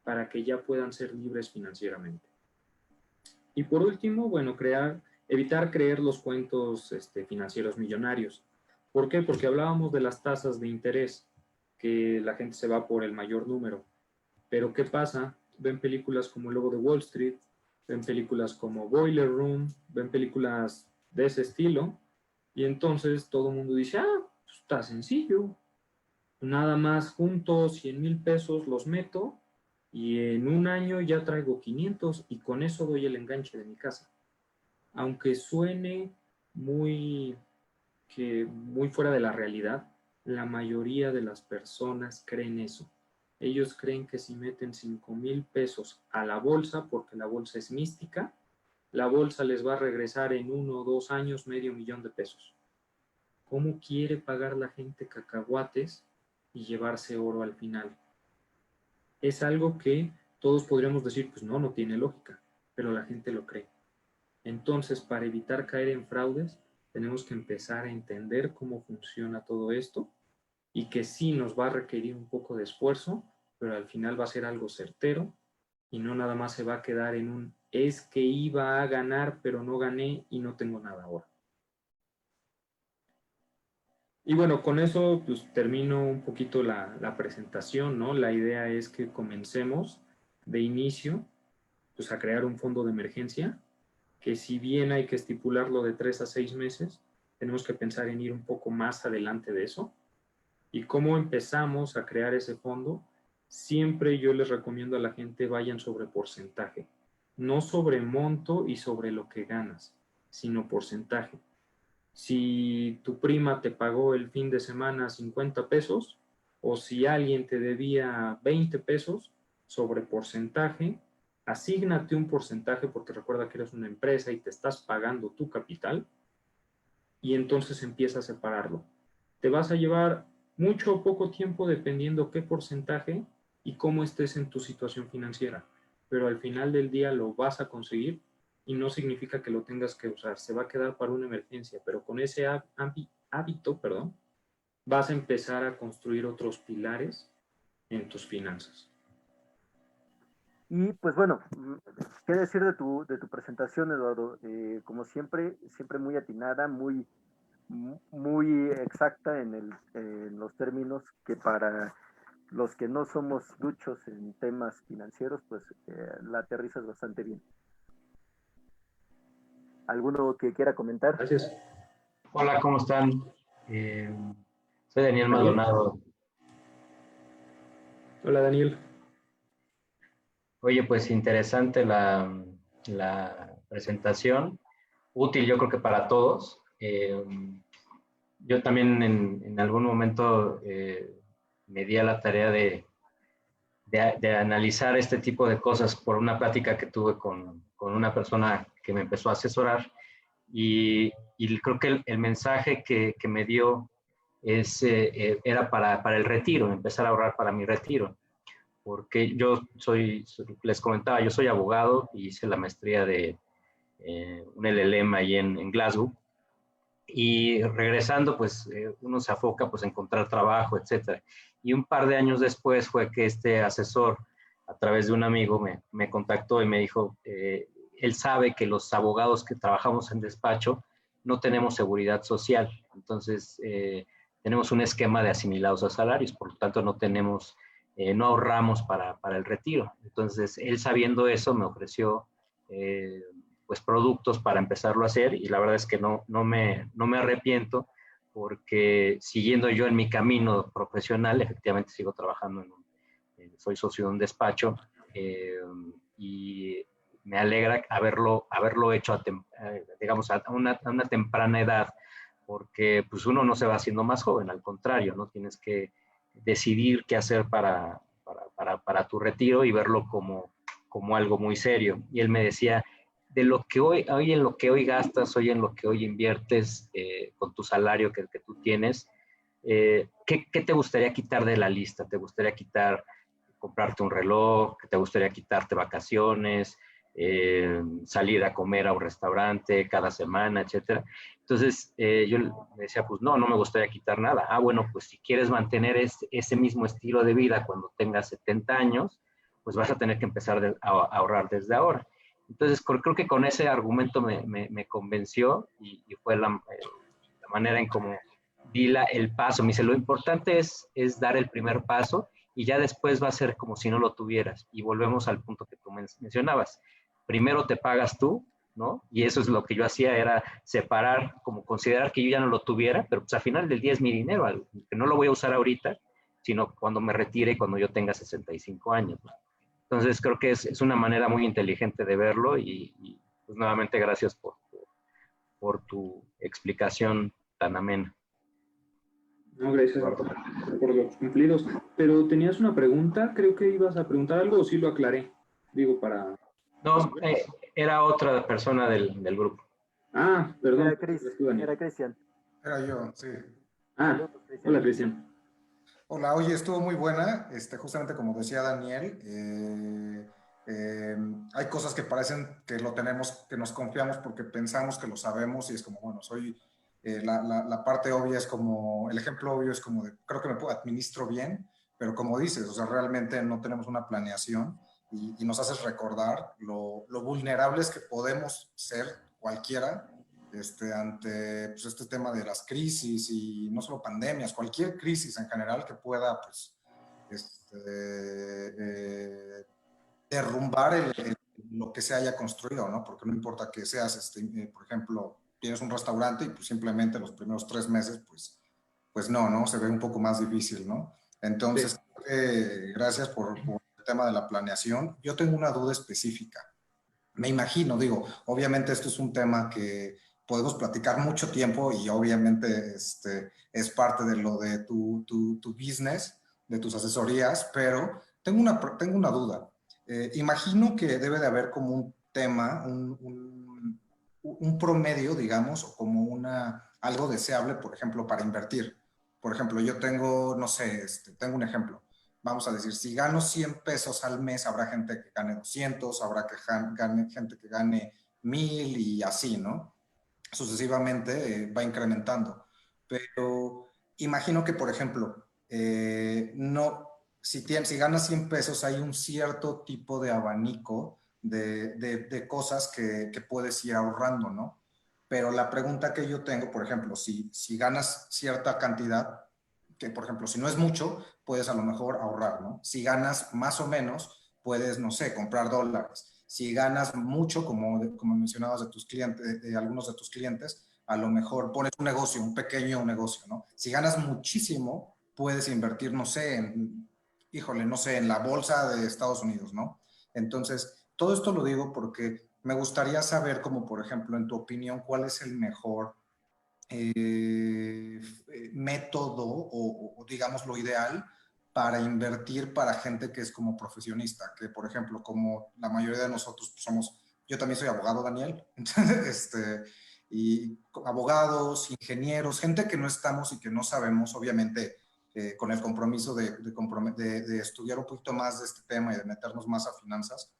para que ya puedan ser libres financieramente. Y por último, bueno, evitar creer los cuentos financieros millonarios. ¿Por qué? Porque hablábamos de las tasas de interés, que la gente se va por el mayor número. Pero ¿qué pasa? Ven películas como El Lobo de Wall Street, ven películas como Boiler Room, ven películas de ese estilo, y entonces todo el mundo dice, ah, pues está sencillo, nada más junto 100,000 pesos, los meto, y en un año ya traigo 500 y con eso doy el enganche de mi casa. Aunque suene muy, muy fuera de la realidad, la mayoría de las personas creen eso. Ellos creen que si meten 5,000 pesos a la bolsa, porque la bolsa es mística, la bolsa les va a regresar en 1 o 2 años $500,000. ¿Cómo quiere pagar la gente cacahuates y llevarse oro al final? Es algo que todos podríamos decir, pues no, no tiene lógica, pero la gente lo cree. Entonces, para evitar caer en fraudes, tenemos que empezar a entender cómo funciona todo esto y que sí nos va a requerir un poco de esfuerzo, pero al final va a ser algo certero y no nada más se va a quedar en un es que iba a ganar, pero no gané y no tengo nada ahora. Y bueno, con eso pues termino un poquito la presentación, ¿no? La idea es que comencemos de inicio pues a crear un fondo de emergencia, que si bien hay que estipularlo de 3 a 6 meses, tenemos que pensar en ir un poco más adelante de eso. ¿Y cómo empezamos a crear ese fondo? Siempre yo les recomiendo a la gente vayan sobre porcentaje, no sobre monto y sobre lo que ganas, sino porcentaje. Si tu prima te pagó el fin de semana 50 pesos o si alguien te debía 20 pesos sobre porcentaje, asígnate un porcentaje porque recuerda que eres una empresa y te estás pagando tu capital y entonces empieza a separarlo. Te vas a llevar mucho o poco tiempo dependiendo qué porcentaje y cómo estés en tu situación financiera, pero al final del día lo vas a conseguir y no significa que lo tengas que usar, se va a quedar para una emergencia, pero con ese hábito, vas a empezar a construir otros pilares en tus finanzas. Y pues bueno, ¿qué decir de tu presentación, Eduardo? Como siempre, siempre muy atinada, muy exacta en los términos que para los que no somos duchos en temas financieros, pues la aterrizas bastante bien. ¿Alguno que quiera comentar? Gracias. Hola, ¿cómo están? Eh, Soy Daniel Daniel. Maldonado. Hola, Daniel. Oye, pues interesante la presentación, útil yo creo que para todos. Yo también en algún momento me di a la tarea de analizar este tipo de cosas por una plática que tuve con una persona que me empezó a asesorar y creo que el mensaje que me dio era para el retiro, empezar a ahorrar para mi retiro. Porque yo les comentaba, yo soy abogado y hice la maestría de un LLM ahí en Glasgow. Y regresando, pues uno se afoca pues, a encontrar trabajo, etcétera. Y un par de años después fue que este asesor, a través de un amigo, me contactó y me dijo, él sabe que los abogados que trabajamos en despacho no tenemos seguridad social. Entonces, tenemos un esquema de asimilados a salarios, por lo tanto no ahorramos para el retiro. Entonces, él sabiendo eso me ofreció pues productos para empezarlo a hacer y la verdad es que no me arrepiento porque siguiendo yo en mi camino profesional, efectivamente sigo trabajando soy socio de un despacho y me alegra haberlo hecho digamos a una temprana edad porque pues uno no se va haciendo más joven, al contrario, ¿no? Tienes que decidir qué hacer para tu retiro y verlo como algo muy serio. Y él me decía, de lo que hoy en lo que hoy gastas, hoy en lo que hoy inviertes con tu salario que tú tienes, ¿qué te gustaría quitar de la lista? ¿Te gustaría comprarte un reloj? ¿Te gustaría quitarte vacaciones? Salir a comer a un restaurante cada semana, etcétera. Entonces yo le decía, pues no me gustaría quitar nada. Ah, bueno, pues si quieres mantener ese mismo estilo de vida cuando tengas 70 años, pues vas a tener que empezar a ahorrar desde ahora. Entonces creo que con ese argumento me convenció y fue la manera en cómo di el paso. Me dice, lo importante es dar el primer paso y ya después va a ser como si no lo tuvieras. Y volvemos al punto que tú mencionabas. primero te pagas tú, ¿no? Y eso es lo que yo hacía, era separar, como considerar que yo ya no lo tuviera, pero pues al final del día es mi dinero, que no lo voy a usar ahorita, sino cuando me retire, cuando yo tenga 65 años, ¿no? Entonces creo que es una manera muy inteligente de verlo y pues nuevamente gracias por tu explicación tan amena. No, gracias por los cumplidos. Pero tenías una pregunta, creo que ibas a preguntar algo o sí lo aclaré. Digo, para... No, era otra persona del grupo. Ah, perdón. Era Cristian. Era yo, sí. Ah, Saludos, Cristian. hola Cristian. Hola, oye, estuvo muy buena. Justamente como decía Daniel, hay cosas que parecen que lo tenemos, que nos confiamos porque pensamos que lo sabemos y es como, bueno, la parte obvia es como, el ejemplo obvio es como de, creo que administro bien, pero como dices, o sea, realmente no tenemos una planeación y nos haces recordar lo vulnerables que podemos ser cualquiera ante pues, este tema de las crisis y no solo pandemias, cualquier crisis en general que pueda pues, derrumbar lo que se haya construido, ¿no? Porque no importa que seas, por ejemplo, tienes un restaurante y pues simplemente los primeros 3 meses, pues no, se ve un poco más difícil, ¿no? Entonces, sí. Gracias por el tema de la planeación. Yo tengo una duda específica. Me imagino, digo, obviamente esto es un tema que podemos platicar mucho tiempo y obviamente es parte de lo de tu business, de tus asesorías, pero tengo una duda. Imagino que debe de haber como un tema, un promedio, digamos, o como algo deseable, por ejemplo, para invertir. Por ejemplo, yo tengo, no sé, tengo un ejemplo. Vamos a decir, si gano 100 pesos al mes, habrá gente que gane 200, habrá gente que gane 1000 y así, ¿no? Sucesivamente va incrementando. Pero imagino que, por ejemplo, no, si ganas 100 pesos, hay un cierto tipo de abanico de cosas que puedes ir ahorrando, ¿no? Pero la pregunta que yo tengo, por ejemplo, si ganas cierta cantidad, que por ejemplo, si no es mucho, puedes a lo mejor ahorrar, ¿no? Si ganas más o menos, puedes, no sé, comprar dólares. Si ganas mucho, como mencionabas de tus clientes, de algunos de tus clientes, a lo mejor pones un negocio, un pequeño negocio, ¿no? Si ganas muchísimo, puedes invertir, no sé, no sé, en la bolsa de Estados Unidos, ¿no? Entonces, todo esto lo digo porque me gustaría saber, como por ejemplo, en tu opinión, cuál es el mejor método o digamos lo ideal para invertir para gente que es como profesionista, que por ejemplo, como la mayoría de nosotros somos, yo también soy abogado, Daniel, entonces, y abogados, ingenieros, gente que no estamos y que no sabemos, obviamente, con el compromiso de estudiar un poquito más de este tema y de meternos más a finanzas.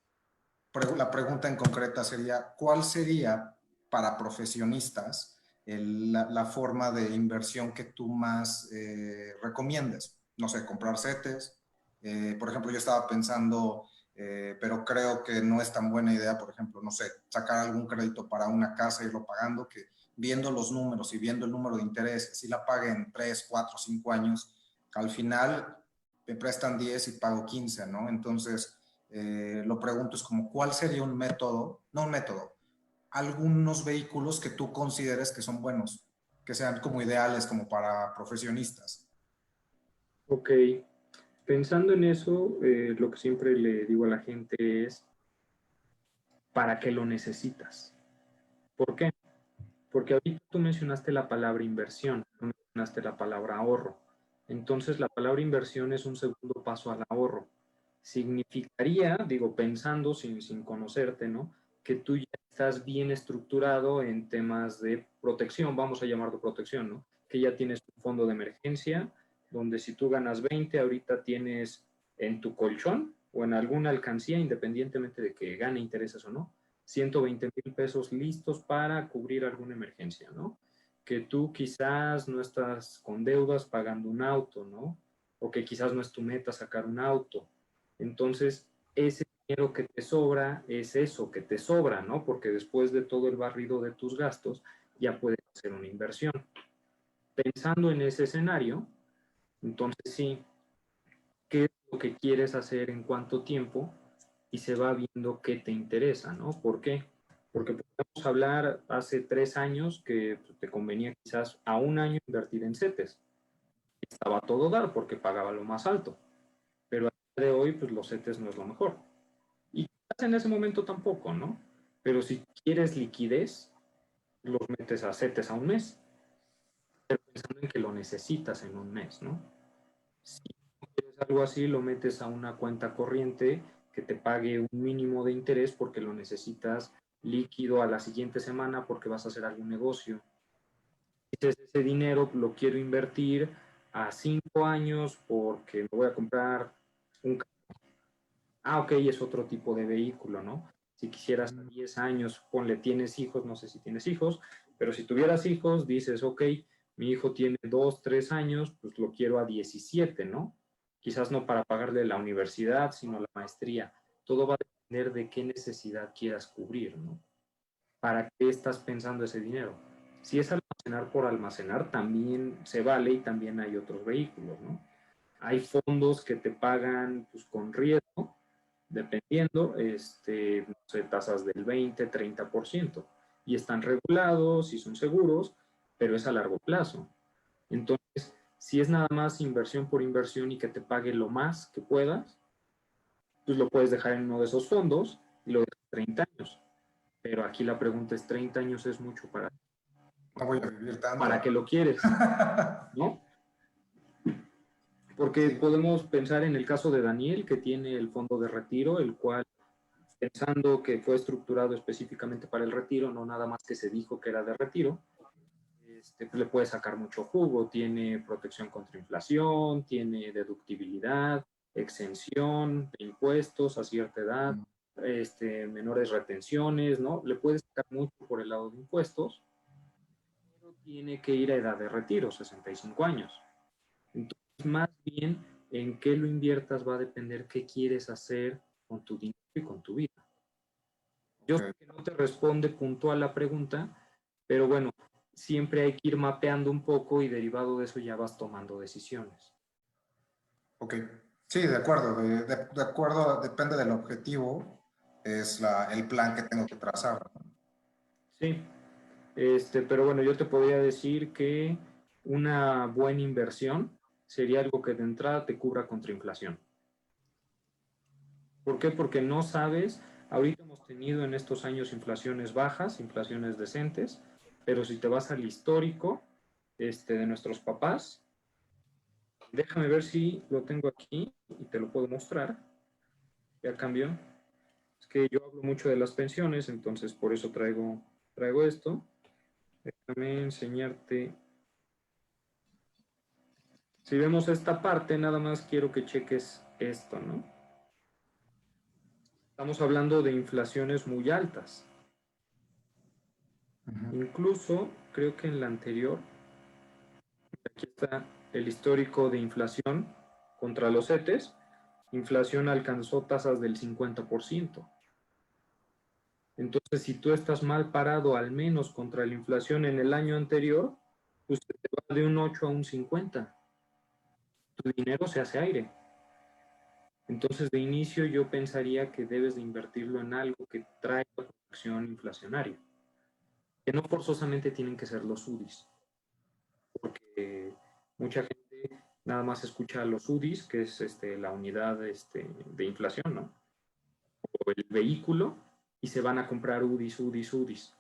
La pregunta en concreta sería, ¿cuál sería para profesionistas la forma de inversión que tú más recomiendes? No sé, comprar CETES. Por ejemplo, yo estaba pensando, pero creo que no es tan buena idea, por ejemplo, no sé, sacar algún crédito para una casa y irlo pagando, que viendo los números y viendo el número de interés, si la pague en 3, 4, 5 años, al final me prestan 10 y pago 15, ¿no? Entonces, lo pregunto es como, ¿cuál sería un método, no un método, algunos vehículos que tú consideres que son buenos, que sean como ideales como para profesionistas? Ok, pensando en eso, lo que siempre le digo a la gente es, ¿para qué lo necesitas? ¿Por qué? Porque ahorita tú mencionaste la palabra inversión, no mencionaste la palabra ahorro. Entonces, la palabra inversión es un segundo paso al ahorro. Significaría, digo, pensando sin conocerte, ¿no? Que tú ya estás bien estructurado en temas de protección, vamos a llamarlo protección, ¿no? Que ya tienes un fondo de emergencia, donde si tú ganas 20, ahorita tienes en tu colchón o en alguna alcancía, independientemente de que gane intereses o no, 120,000 pesos listos para cubrir alguna emergencia, ¿no? Que tú quizás no estás con deudas pagando un auto, ¿no? O que quizás no es tu meta sacar un auto. Entonces, ese dinero que te sobra es eso, que te sobra, ¿no? Porque después de todo el barrido de tus gastos, ya puedes hacer una inversión. Pensando en ese escenario, entonces sí, ¿qué es lo que quieres hacer en cuánto tiempo? y se va viendo qué te interesa, ¿no? ¿Por qué? Porque podemos hablar hace 3 años que te convenía quizás a un año invertir en CETES. Estaba a todo dar porque pagaba lo más alto. Pero a día de hoy, pues los CETES no es lo mejor. Y quizás en ese momento tampoco, ¿no? Pero si quieres liquidez, los metes a CETES a un mes, pero pensando en que lo necesitas en un mes, ¿no? Si quieres algo así, lo metes a una cuenta corriente que te pague un mínimo de interés porque lo necesitas líquido a la siguiente semana porque vas a hacer algún negocio. Dices, ese dinero lo quiero invertir a 5 años porque me voy a comprar un carro. Ah, ok, es otro tipo de vehículo, ¿no? Si quisieras a 10 años, ponle, tienes hijos, no sé si tienes hijos, pero si tuvieras hijos, dices, ok, mi hijo tiene 2, 3 años, pues lo quiero a 17, ¿no? Quizás no para pagarle la universidad, sino la maestría. Todo va a depender de qué necesidad quieras cubrir, ¿no? ¿Para qué estás pensando ese dinero? Si es almacenar por almacenar, también se vale y también hay otros vehículos, ¿no? Hay fondos que te pagan pues, con riesgo, dependiendo, no sé, tasas del 20, 30%, y están regulados y son seguros, pero es a largo plazo. Entonces, si es nada más inversión por inversión y que te pague lo más que puedas, pues lo puedes dejar en uno de esos fondos y lo dejas 30 años. Pero aquí la pregunta es, ¿30 años es mucho No voy a vivir tanto. para qué lo quieres? ¿No? Porque Sí. podemos pensar en el caso de Daniel, que tiene el fondo de retiro, el cual, pensando que fue estructurado específicamente para el retiro, no nada más que se dijo que era de retiro, pues le puede sacar mucho jugo. Tiene protección contra inflación, tiene deductibilidad, exención de impuestos a cierta edad, menores retenciones, ¿no? Le puede sacar mucho por el lado de impuestos, pero tiene que ir a edad de retiro, 65 años. Entonces, más bien, en qué lo inviertas va a depender qué quieres hacer con tu dinero y con tu vida. Yo sé que no te responde puntual la pregunta, pero bueno, siempre hay que ir mapeando un poco y derivado de eso ya vas tomando decisiones. Ok, sí, de acuerdo. De acuerdo, depende del objetivo, es el plan que tengo que trazar. Sí, pero bueno, yo te podría decir que una buena inversión sería algo que de entrada te cubra contra inflación. ¿Por qué? Porque no sabes, ahorita hemos tenido en estos años inflaciones bajas, inflaciones decentes, pero si te vas al histórico de nuestros papás, déjame ver si lo tengo aquí y te lo puedo mostrar. Ya cambió. Es que yo hablo mucho de las pensiones, entonces por eso traigo esto. Déjame enseñarte. Si vemos esta parte, nada más quiero que cheques esto, ¿no? Estamos hablando de inflaciones muy altas. Incluso, creo que en la anterior, aquí está el histórico de inflación contra los CETES. Inflación alcanzó tasas del 50%. Entonces, si tú estás mal parado al menos contra la inflación en el año anterior, pues te va de un 8 a un 50. Tu dinero se hace aire. Entonces, de inicio yo pensaría que debes de invertirlo en algo que traiga protección inflacionaria. Que no forzosamente tienen que ser los UDIs. Porque mucha gente nada más escucha los UDIs, que es la unidad de inflación, ¿no? O el vehículo, y se van a comprar UDIs, UDIs, UDIs.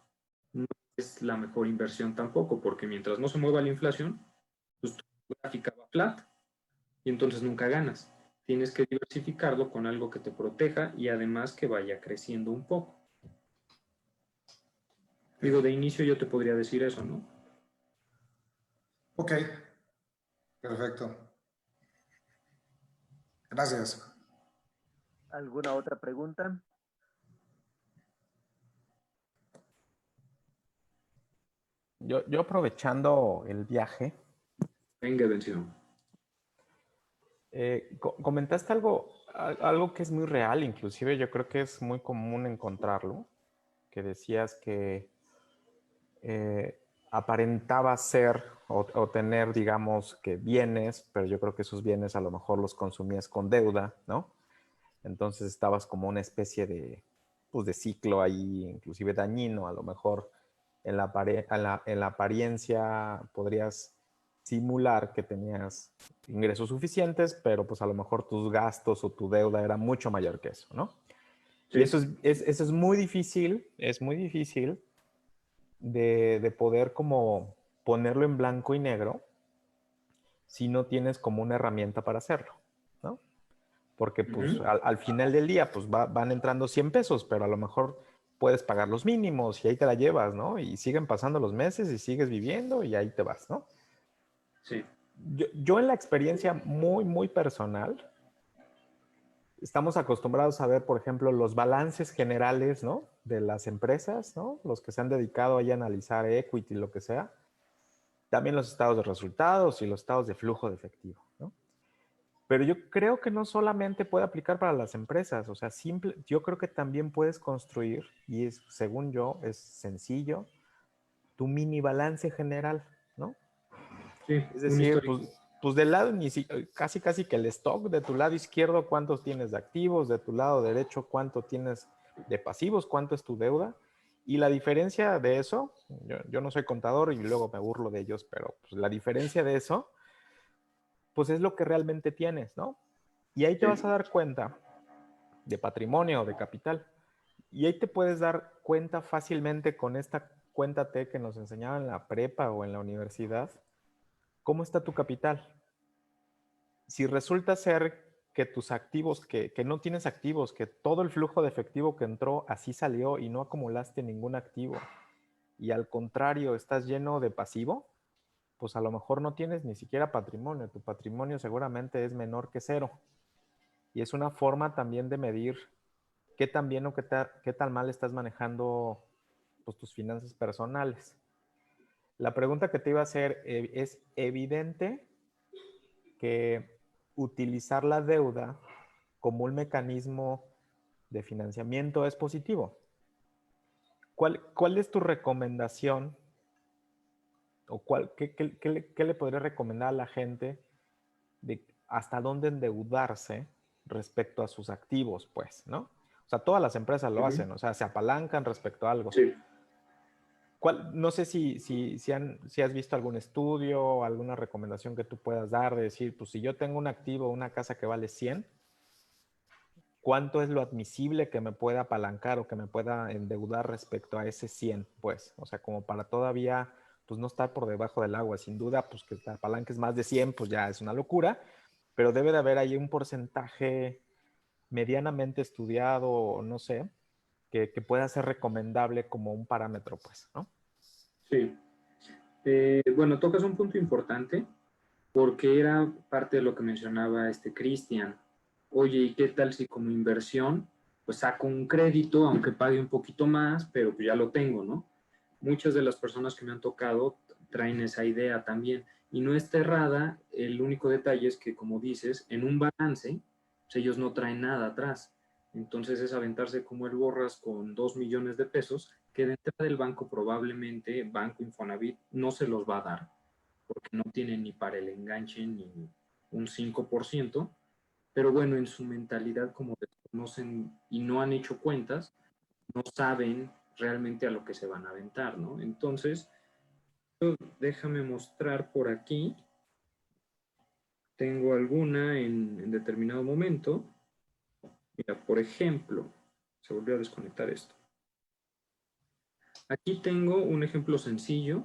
No es la mejor inversión tampoco, porque mientras no se mueva la inflación, pues tu gráfica va flat y entonces nunca ganas. Tienes que diversificarlo con algo que te proteja y además que vaya creciendo un poco. Digo, de inicio yo te podría decir eso, ¿no? Ok, perfecto. Gracias. ¿Alguna otra pregunta? Yo aprovechando el viaje, Venga, vencido. comentaste algo que es muy real, inclusive yo creo que es muy común encontrarlo, que decías que aparentaba ser o tener, digamos, que bienes, pero yo creo que esos bienes a lo mejor los consumías con deuda, ¿no? Entonces estabas como una especie de, pues, de ciclo ahí, inclusive dañino. A lo mejor en la apariencia podrías simular que tenías ingresos suficientes, pero pues a lo mejor tus gastos o tu deuda era mucho mayor que eso, ¿no? Sí. Y eso es muy difícil, de poder como ponerlo en blanco y negro si no tienes como una herramienta para hacerlo, ¿no? Porque pues al final del día pues van entrando 100 pesos, pero a lo mejor puedes pagar los mínimos y ahí te la llevas, ¿no? Y siguen pasando los meses y sigues viviendo y ahí te vas, ¿no? Sí. Yo en la experiencia muy, muy personal, estamos acostumbrados a ver, por ejemplo, los balances generales, ¿no? De las empresas, ¿no? Los que se han dedicado ahí a analizar equity, lo que sea. También los estados de resultados y los estados de flujo de efectivo, ¿no? Pero yo creo que no solamente puede aplicar para las empresas, o sea, yo creo que también puedes construir, y es, según yo, es sencillo, tu mini balance general, ¿no? Sí, Es un decir, histórico. pues del lado, casi casi que el stock, de tu lado izquierdo, cuántos tienes de activos, de tu lado derecho, cuánto tienes de pasivos, cuánto es tu deuda. Y la diferencia de eso, yo no soy contador y luego me burlo de ellos, pero pues la diferencia de eso, pues es lo que realmente tienes, ¿no? Y ahí te vas a dar cuenta de patrimonio o de capital. Y ahí te puedes dar cuenta fácilmente con esta cuenta T que nos enseñaban en la prepa o en la universidad, cómo está tu capital. Si resulta ser que tus activos, que no tienes activos, que todo el flujo de efectivo que entró así salió y no acumulaste ningún activo, y al contrario estás lleno de pasivo, pues a lo mejor no tienes ni siquiera patrimonio. Tu patrimonio seguramente es menor que cero. Y es una forma también de medir qué tan bien o qué tan mal estás manejando, pues, tus finanzas personales. La pregunta que te iba a hacer, es evidente que utilizar la deuda como un mecanismo de financiamiento es positivo. ¿Cuál es tu recomendación o qué le podría recomendar a la gente de hasta dónde endeudarse respecto a sus activos, pues, ¿no? O sea, todas las empresas lo hacen, o sea, se apalancan respecto a algo. Sí. No sé si has visto algún estudio o alguna recomendación que tú puedas dar de decir, pues si yo tengo un activo, una casa que vale 100, ¿cuánto es lo admisible que me pueda apalancar o que me pueda endeudar respecto a ese 100? Pues, o sea, como para todavía, pues no estar por debajo del agua. Sin duda, pues que te apalanques más de 100, pues ya es una locura, pero debe de haber ahí un porcentaje medianamente estudiado, no sé, que pueda ser recomendable como un parámetro, pues, ¿no? Sí. Bueno, tocas un punto importante porque era parte de lo que mencionaba Cristian. Oye, ¿y qué tal si como inversión, pues saco un crédito, aunque pague un poquito más, pero pues ya lo tengo, ¿no? Muchas de las personas que me han tocado traen esa idea también. Y no está errada, el único detalle es que, como dices, en un balance, pues ellos no traen nada atrás. Entonces es aventarse como el borras con 2 millones de pesos, que de entrada del banco probablemente, Banco Infonavit, no se los va a dar, porque no tienen ni para el enganche ni un 5%, pero bueno, en su mentalidad como desconocen y no han hecho cuentas, no saben realmente a lo que se van a aventar, ¿no? Entonces, déjame mostrar por aquí, tengo alguna en determinado momento. Mira, por ejemplo, se volvió a desconectar esto. Aquí tengo un ejemplo sencillo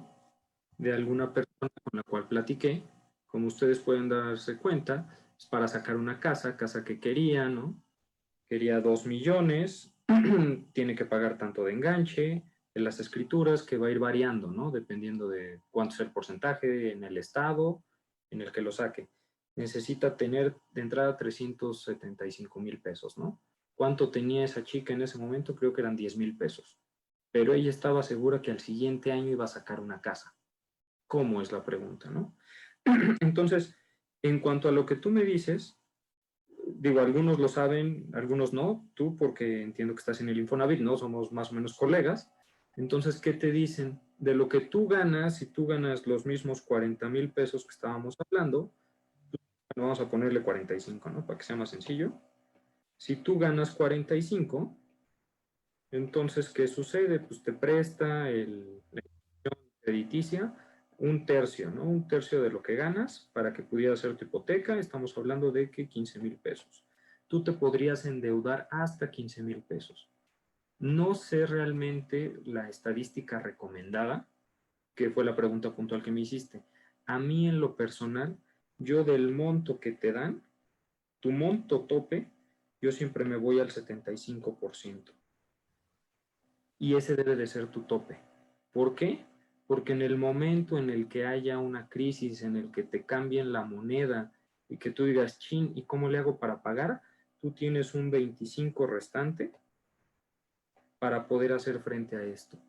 de alguna persona con la cual platiqué. Como ustedes pueden darse cuenta, es para sacar una casa que quería, ¿no? Quería 2 millones, tiene que pagar tanto de enganche, de las escrituras, que va a ir variando, ¿no? Dependiendo de cuánto es el porcentaje en el estado en el que lo saque. Necesita tener de entrada 375,000 pesos, ¿no? ¿Cuánto tenía esa chica en ese momento? Creo que eran 10,000 pesos. Pero ella estaba segura que al siguiente año iba a sacar una casa. ¿Cómo es la pregunta, no? Entonces, en cuanto a lo que tú me dices, digo, algunos lo saben, algunos no, tú porque entiendo que estás en el Infonavit, ¿no? Somos más o menos colegas. Entonces, ¿qué te dicen? De lo que tú ganas, si tú ganas los mismos 40,000 pesos que estábamos hablando, bueno, vamos a ponerle 45, ¿no? Para que sea más sencillo. Si tú ganas 45, entonces, ¿qué sucede? Pues te presta la institución crediticia un tercio, ¿no? Un tercio de lo que ganas para que pudiera ser tu hipoteca. Estamos hablando de que 15,000 pesos. Tú te podrías endeudar hasta 15,000 pesos. No sé realmente la estadística recomendada, que fue la pregunta puntual que me hiciste. A mí en lo personal, yo del monto que te dan, tu monto tope, yo siempre me voy al 75%. Y ese debe de ser tu tope. ¿Por qué? Porque en el momento en el que haya una crisis, en el que te cambien la moneda y que tú digas, chin, ¿y cómo le hago para pagar? Tú tienes un 25 restante para poder hacer frente a esto.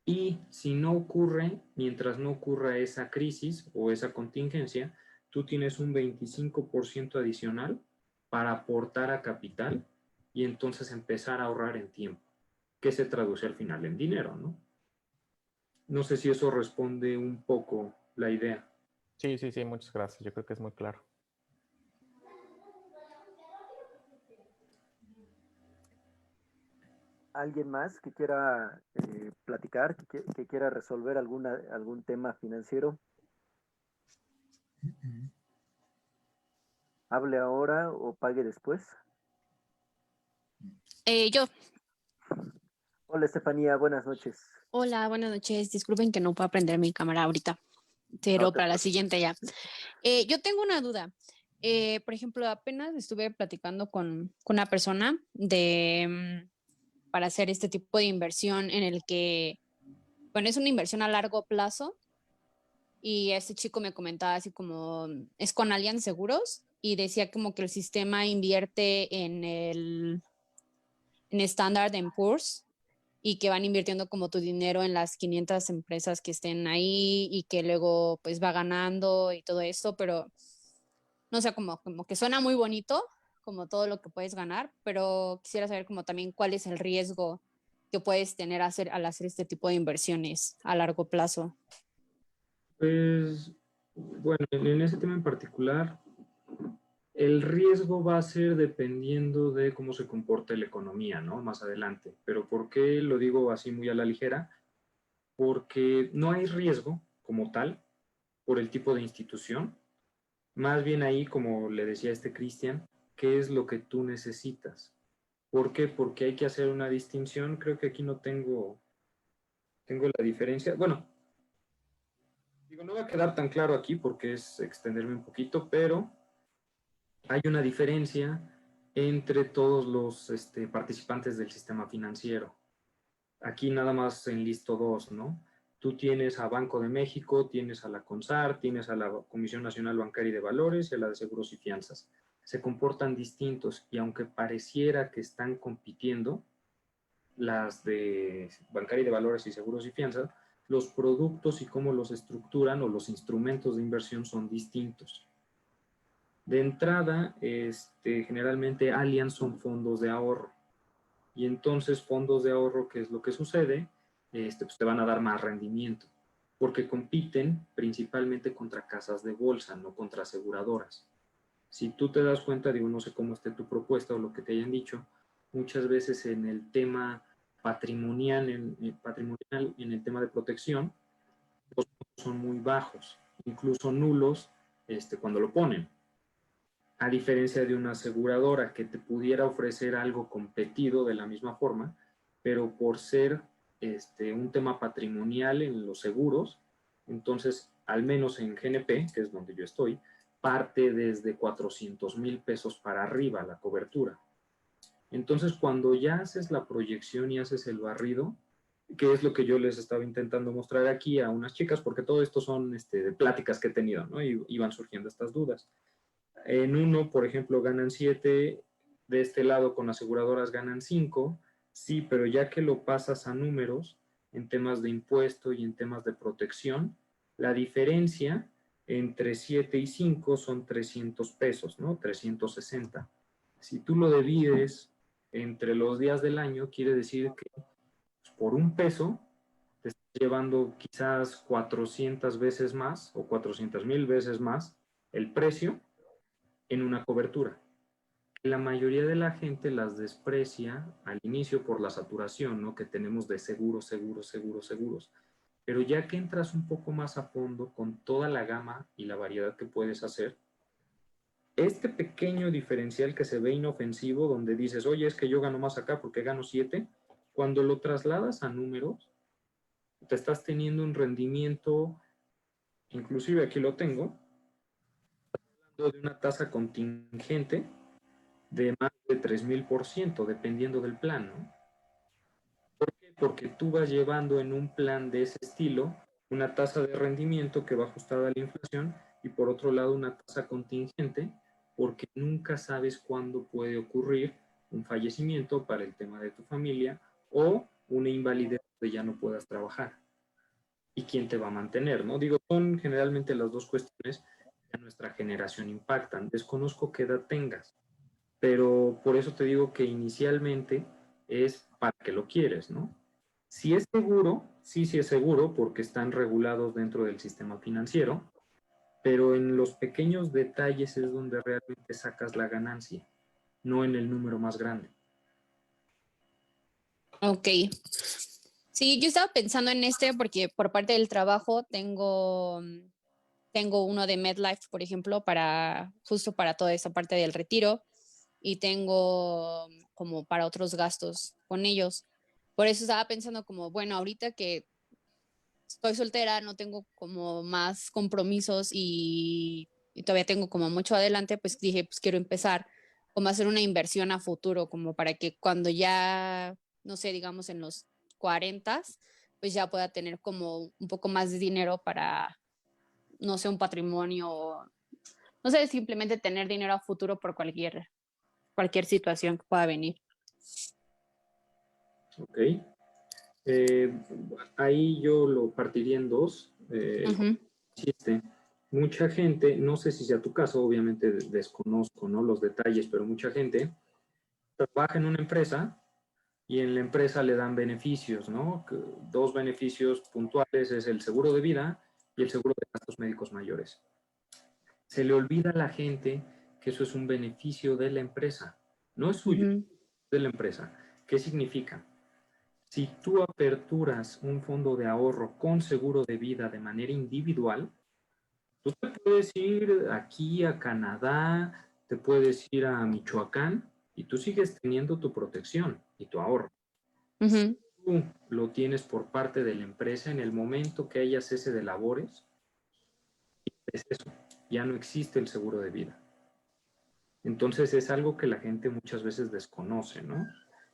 Y si no ocurre, mientras no ocurra esa crisis o esa contingencia, tú tienes un 25% adicional para aportar a capital y entonces empezar a ahorrar en tiempo, que se traduce al final en dinero, ¿no? No sé si eso responde un poco la idea. Sí, sí, sí, muchas gracias. Yo creo que es muy claro. ¿Alguien más que quiera platicar, que quiera resolver algún tema financiero? Hable ahora o pague después. Yo. Hola Estefanía, buenas noches. Hola, buenas noches. Disculpen que no puedo prender mi cámara ahorita, pero No te para la preocupes. siguiente ya. Yo tengo una duda. Por ejemplo, apenas estuve platicando con una persona para hacer este tipo de inversión en el que, bueno, es una inversión a largo plazo y este chico me comentaba así como, es con Allianz Seguros y decía como que el sistema invierte en Standard Poor's y que van invirtiendo como tu dinero en las 500 empresas que estén ahí y que luego pues va ganando y todo esto, pero no sé, como que suena muy bonito, como todo lo que puedes ganar, pero quisiera saber como también cuál es el riesgo que puedes tener al hacer este tipo de inversiones a largo plazo. Pues, bueno, en ese tema en particular, el riesgo va a ser dependiendo de cómo se comporte la economía, ¿no? Más adelante. Pero ¿por qué lo digo así muy a la ligera? Porque no hay riesgo como tal por el tipo de institución. Más bien ahí, como le decía este Cristian, ¿qué es lo que tú necesitas? ¿Por qué? Porque hay que hacer una distinción. Creo que aquí no tengo la diferencia. Bueno, digo, no va a quedar tan claro aquí porque es extenderme un poquito, pero hay una diferencia entre todos los participantes del sistema financiero. Aquí nada más enlisto dos, ¿no? Tú tienes a Banco de México, tienes a la CONSAR, tienes a la Comisión Nacional Bancaria y de Valores y a la de Seguros y Fianzas. Se comportan distintos y aunque pareciera que están compitiendo, las de Bancaria y de Valores y Seguros y Fianzas, los productos y cómo los estructuran o los instrumentos de inversión son distintos. De entrada, generalmente Allianz son fondos de ahorro. Y entonces fondos de ahorro, ¿qué es lo que sucede? Pues te van a dar más rendimiento, porque compiten principalmente contra casas de bolsa, no contra aseguradoras. Si tú te das cuenta, digo, no sé cómo esté tu propuesta o lo que te hayan dicho, muchas veces en el tema patrimonial, en el tema de protección, los costos son muy bajos, incluso nulos cuando lo ponen. A diferencia de una aseguradora que te pudiera ofrecer algo competido de la misma forma, pero por ser un tema patrimonial en los seguros, entonces, al menos en GNP, que es donde yo estoy, parte desde 400,000 pesos para arriba la cobertura. Entonces, cuando ya haces la proyección y haces el barrido, que es lo que yo les estaba intentando mostrar aquí a unas chicas, porque todo esto son de pláticas que he tenido, ¿no? Y iban surgiendo estas dudas. En uno, por ejemplo, ganan 7, de este lado con aseguradoras ganan 5, sí, pero ya que lo pasas a números en temas de impuesto y en temas de protección, la diferencia entre 7 y 5 son 300 pesos, ¿no? 360. Si tú lo divides entre los días del año, quiere decir que pues, por un peso te estás llevando quizás 400 veces más o 400,000 veces más el precio en una cobertura. La mayoría de la gente las desprecia al inicio por la saturación, ¿no? Que tenemos de seguros, seguros, seguros, seguros. Pero ya que entras un poco más a fondo con toda la gama y la variedad que puedes hacer, este pequeño diferencial que se ve inofensivo, donde dices, oye, es que yo gano más acá porque gano 7, cuando lo trasladas a números, te estás teniendo un rendimiento, inclusive aquí lo tengo, de una tasa contingente de más de 3000%, dependiendo del plan, ¿no? ¿Por qué? Porque tú vas llevando en un plan de ese estilo una tasa de rendimiento que va ajustada a la inflación y por otro lado una tasa contingente porque nunca sabes cuándo puede ocurrir un fallecimiento para el tema de tu familia o una invalidez de ya no puedas trabajar. ¿Y quién te va a mantener? ¿No? Digo, son generalmente las dos cuestiones que a nuestra generación impactan. Desconozco qué edad tengas, pero por eso te digo que inicialmente es para que lo quieres, ¿no? Si es seguro, sí, sí es seguro porque están regulados dentro del sistema financiero, pero en los pequeños detalles es donde realmente sacas la ganancia, no en el número más grande. Ok. Sí, yo estaba pensando en este porque por parte del trabajo tengo uno de MedLife, por ejemplo, justo para toda esa parte del retiro y tengo como para otros gastos con ellos. Por eso estaba pensando como, bueno, ahorita que estoy soltera, no tengo como más compromisos y todavía tengo como mucho adelante, pues dije, pues quiero empezar como a hacer una inversión a futuro, como para que cuando ya, no sé, digamos en los 40, pues ya pueda tener como un poco más de dinero para, no sé, un patrimonio, no sé, simplemente tener dinero a futuro por cualquier situación que pueda venir. Ok. Ahí yo lo partiría en dos. Ujú. Existe mucha gente, no sé si sea tu caso, obviamente desconozco, ¿no?, los detalles, pero mucha gente trabaja en una empresa y en la empresa le dan beneficios, ¿no? Dos beneficios puntuales es el seguro de vida y el seguro de gastos médicos mayores. Se le olvida a la gente que eso es un beneficio de la empresa, no es suyo, Ujú. de la empresa. ¿Qué significa? Si tú aperturas un fondo de ahorro con seguro de vida de manera individual, tú te puedes ir aquí a Canadá, te puedes ir a Michoacán y tú sigues teniendo tu protección y tu ahorro. Si Ujú. tú lo tienes por parte de la empresa, en el momento que haya cese de labores, es eso, ya no existe el seguro de vida. Entonces es algo que la gente muchas veces desconoce, ¿no?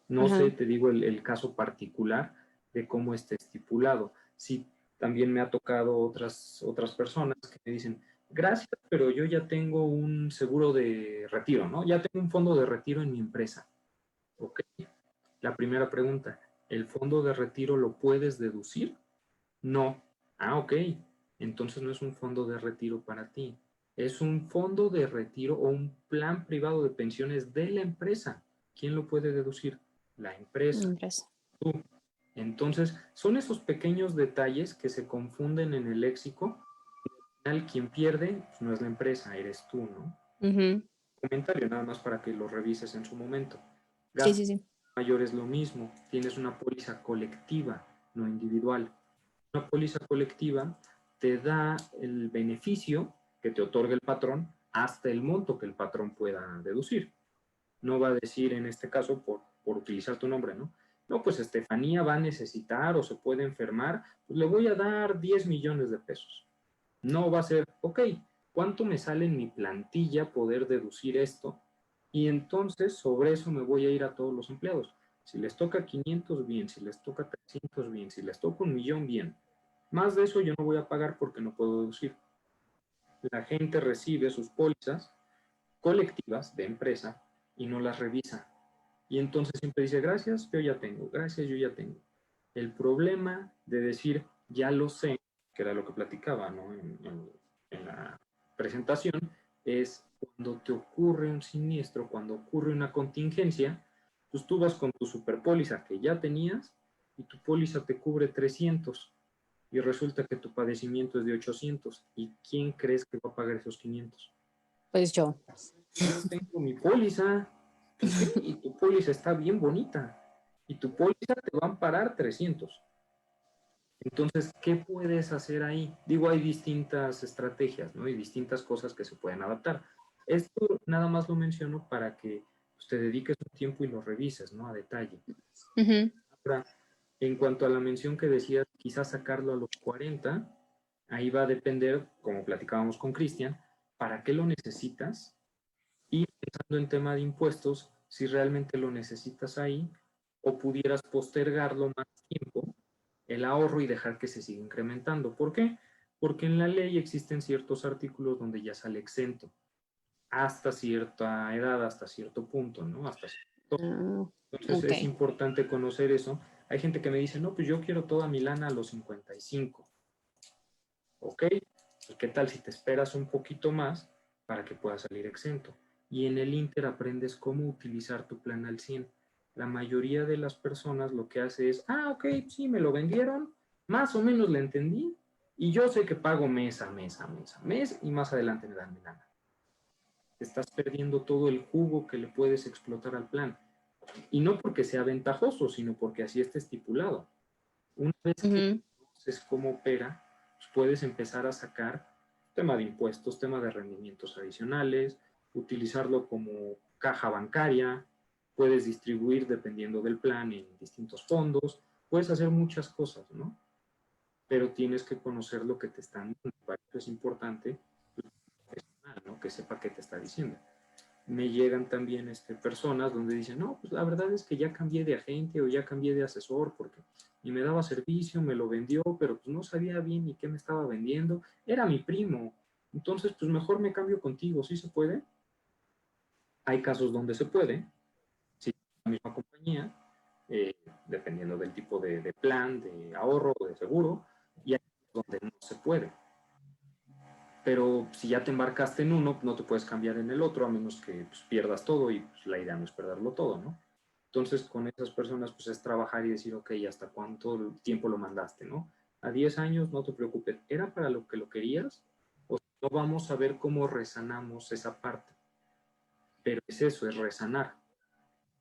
No sé, Ajá. te digo el caso particular de cómo está estipulado. Sí, también me ha tocado otras personas que me dicen, gracias, pero yo ya tengo un seguro de retiro, ¿no? Ya tengo un fondo de retiro en mi empresa. Ok. La primera pregunta, ¿el fondo de retiro lo puedes deducir? No. Ah, ok. Entonces no es un fondo de retiro para ti. Es un fondo de retiro o un plan privado de pensiones de la empresa. ¿Quién lo puede deducir? La empresa. Empresa. Tú. Entonces, son esos pequeños detalles que se confunden en el léxico. Al final, quien pierde pues, no es la empresa, eres tú, ¿no? Ujú. Comentario nada más para que lo revises en su momento. Sí, Gastos sí, sí. mayores es lo mismo. Tienes una póliza colectiva, no individual. Una póliza colectiva te da el beneficio que te otorga el patrón hasta el monto que el patrón pueda deducir. No va a decir en este caso, por utilizar tu nombre, ¿no? No, pues Estefanía va a necesitar o se puede enfermar, pues le voy a dar 10 millones de pesos. No va a ser, ok, ¿cuánto me sale en mi plantilla poder deducir esto? Y entonces sobre eso me voy a ir a todos los empleados. Si les toca 500, bien. Si les toca 300, bien. Si les toca 1,000,000, bien. Más de eso yo no voy a pagar porque no puedo deducir. La gente recibe sus pólizas colectivas de empresa y no las revisa. Y entonces siempre dice, gracias, yo ya tengo, gracias, yo ya tengo. El problema de decir, ya lo sé, que era lo que platicaba, ¿no?, en la presentación, es cuando te ocurre un siniestro, cuando ocurre una contingencia, pues tú vas con tu superpóliza que ya tenías y tu póliza te cubre 300 y resulta que tu padecimiento es de 800. ¿Y quién crees que va a pagar esos 500? Pues yo. Yo tengo mi póliza. Pues sí, y tu póliza está bien bonita. Y tu póliza te va a amparar 300. Entonces, ¿qué puedes hacer ahí? Digo, hay distintas estrategias, ¿no? Y distintas cosas que se pueden adaptar. Esto nada más lo menciono para que pues, te dediques un tiempo y lo revises, ¿no? A detalle. Ujú. Ahora, en cuanto a la mención que decías, quizás sacarlo a los 40, ahí va a depender, como platicábamos con Cristian, ¿para qué lo necesitas? Y pensando en tema de impuestos, si realmente lo necesitas ahí o pudieras postergarlo más tiempo, el ahorro y dejar que se siga incrementando. ¿Por qué? Porque en la ley existen ciertos artículos donde ya sale exento hasta cierta edad, hasta cierto punto, ¿no? Hasta cierto. Ah, Entonces ok. es importante conocer eso. Hay gente que me dice, no, pues yo quiero toda mi lana a los 55. Ok, pues ¿qué tal si te esperas un poquito más para que pueda salir exento? Y en el Inter aprendes cómo utilizar tu plan al 100. La mayoría de las personas lo que hace es, ok, sí, me lo vendieron, más o menos le entendí, y yo sé que pago mes a mes a mes a mes, y más adelante me dan mi lana. Te estás perdiendo todo el jugo que le puedes explotar al plan. Y no porque sea ventajoso, sino porque así está estipulado. Una vez que Ujú. conoces cómo opera, pues puedes empezar a sacar tema de impuestos, tema de rendimientos adicionales, utilizarlo como caja bancaria, puedes distribuir dependiendo del plan en distintos fondos, puedes hacer muchas cosas, ¿no? Pero tienes que conocer lo que te están dando. Para eso es importante, ¿no? Que sepa qué te está diciendo. Me llegan también personas donde dicen, no, pues la verdad es que ya cambié de agente o ya cambié de asesor porque ni me daba servicio, me lo vendió, pero pues no sabía bien ni qué me estaba vendiendo, era mi primo, entonces pues mejor me cambio contigo, ¿sí se puede? Hay casos donde se puede, si es la misma compañía, eh, dependiendo del tipo de plan, de ahorro o de seguro, y hay donde no se puede. Pero si ya te embarcaste en uno, no te puedes cambiar en el otro, a menos que pues, pierdas todo y pues, la idea no es perderlo todo, ¿no? Entonces, con esas personas, pues es trabajar y decir, ok, ¿hasta cuánto tiempo lo mandaste, no? A 10 años, no te preocupes, ¿era para lo que lo querías? O si no, vamos a ver cómo resanamos esa parte. Pero es eso, es resanar,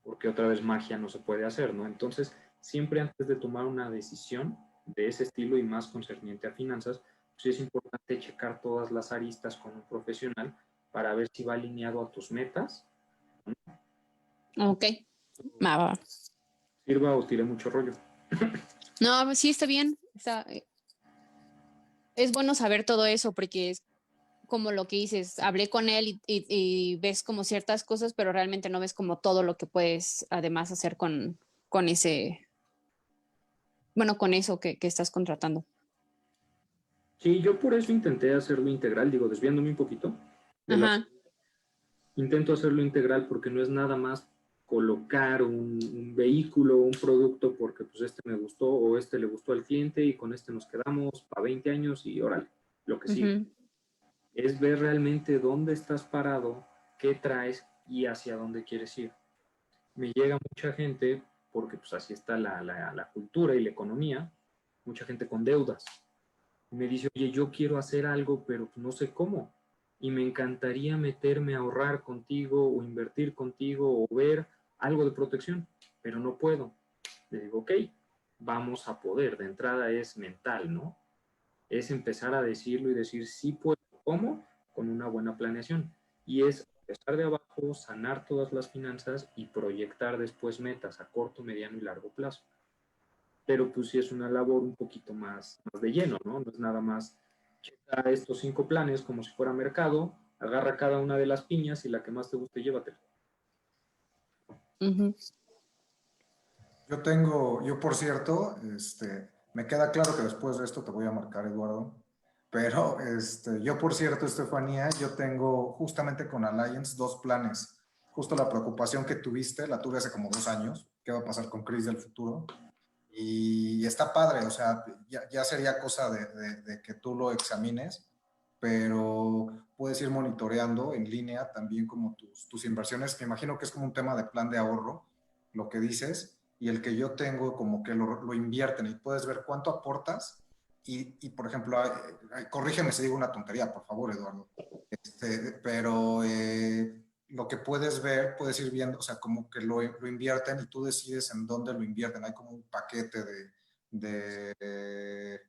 porque otra vez magia no se puede hacer, ¿no? Entonces, siempre antes de tomar una decisión de ese estilo y más concerniente a finanzas, pues es importante checar todas las aristas con un profesional para ver si va alineado a tus metas. Ok. Va, va, va. Sirva o tire mucho rollo. No, pues sí, está bien. Es bueno saber todo eso porque es como lo que dices, hablé con él y ves como ciertas cosas, pero realmente no ves como todo lo que puedes además hacer con ese, bueno, con eso que estás contratando. Sí, yo por eso intenté hacerlo integral, digo, desviándome un poquito de la... Ajá. Intento hacerlo integral porque no es nada más colocar un vehículo o un producto porque pues este me gustó o este le gustó al cliente y con este nos quedamos para 20 años y órale, lo que sigue. Ujú. Es ver realmente dónde estás parado, qué traes y hacia dónde quieres ir. Me llega mucha gente, porque pues así está la cultura y la economía, mucha gente con deudas. Y me dice, oye, yo quiero hacer algo, pero pues no sé cómo. Y me encantaría meterme a ahorrar contigo o invertir contigo o ver algo de protección, pero no puedo. Le digo, ok, vamos a poder. De entrada es mental, ¿no? Es empezar a decirlo y decir, sí puedo, ¿cómo? Con una buena planeación. Y es empezar de abajo, sanar todas las finanzas y proyectar después metas a corto, mediano y largo plazo. Pero pues sí es una labor un poquito más de lleno, ¿no? No es nada más checa estos 5 planes como si fuera mercado, agarra cada una de las piñas y la que más te guste, llévatela. Ujú. Yo por cierto, me queda claro que después de esto te voy a marcar, Eduardo, pero yo por cierto, Estefanía, yo tengo justamente con Alliance dos planes. Justo la preocupación que tuviste, la tuve hace como 2 años, qué va a pasar con Chris del futuro. Y está padre, o sea, ya sería cosa de que tú lo examines, pero puedes ir monitoreando en línea también como tus inversiones. Me imagino que es como un tema de plan de ahorro, lo que dices, y el que yo tengo como que lo invierten y puedes ver cuánto aportas por ejemplo, corrígeme si digo una tontería, por favor, Eduardo, pero lo que puedes ver, puedes ir viendo, o sea, como que lo invierten y tú decides en dónde lo invierten. Hay como un paquete de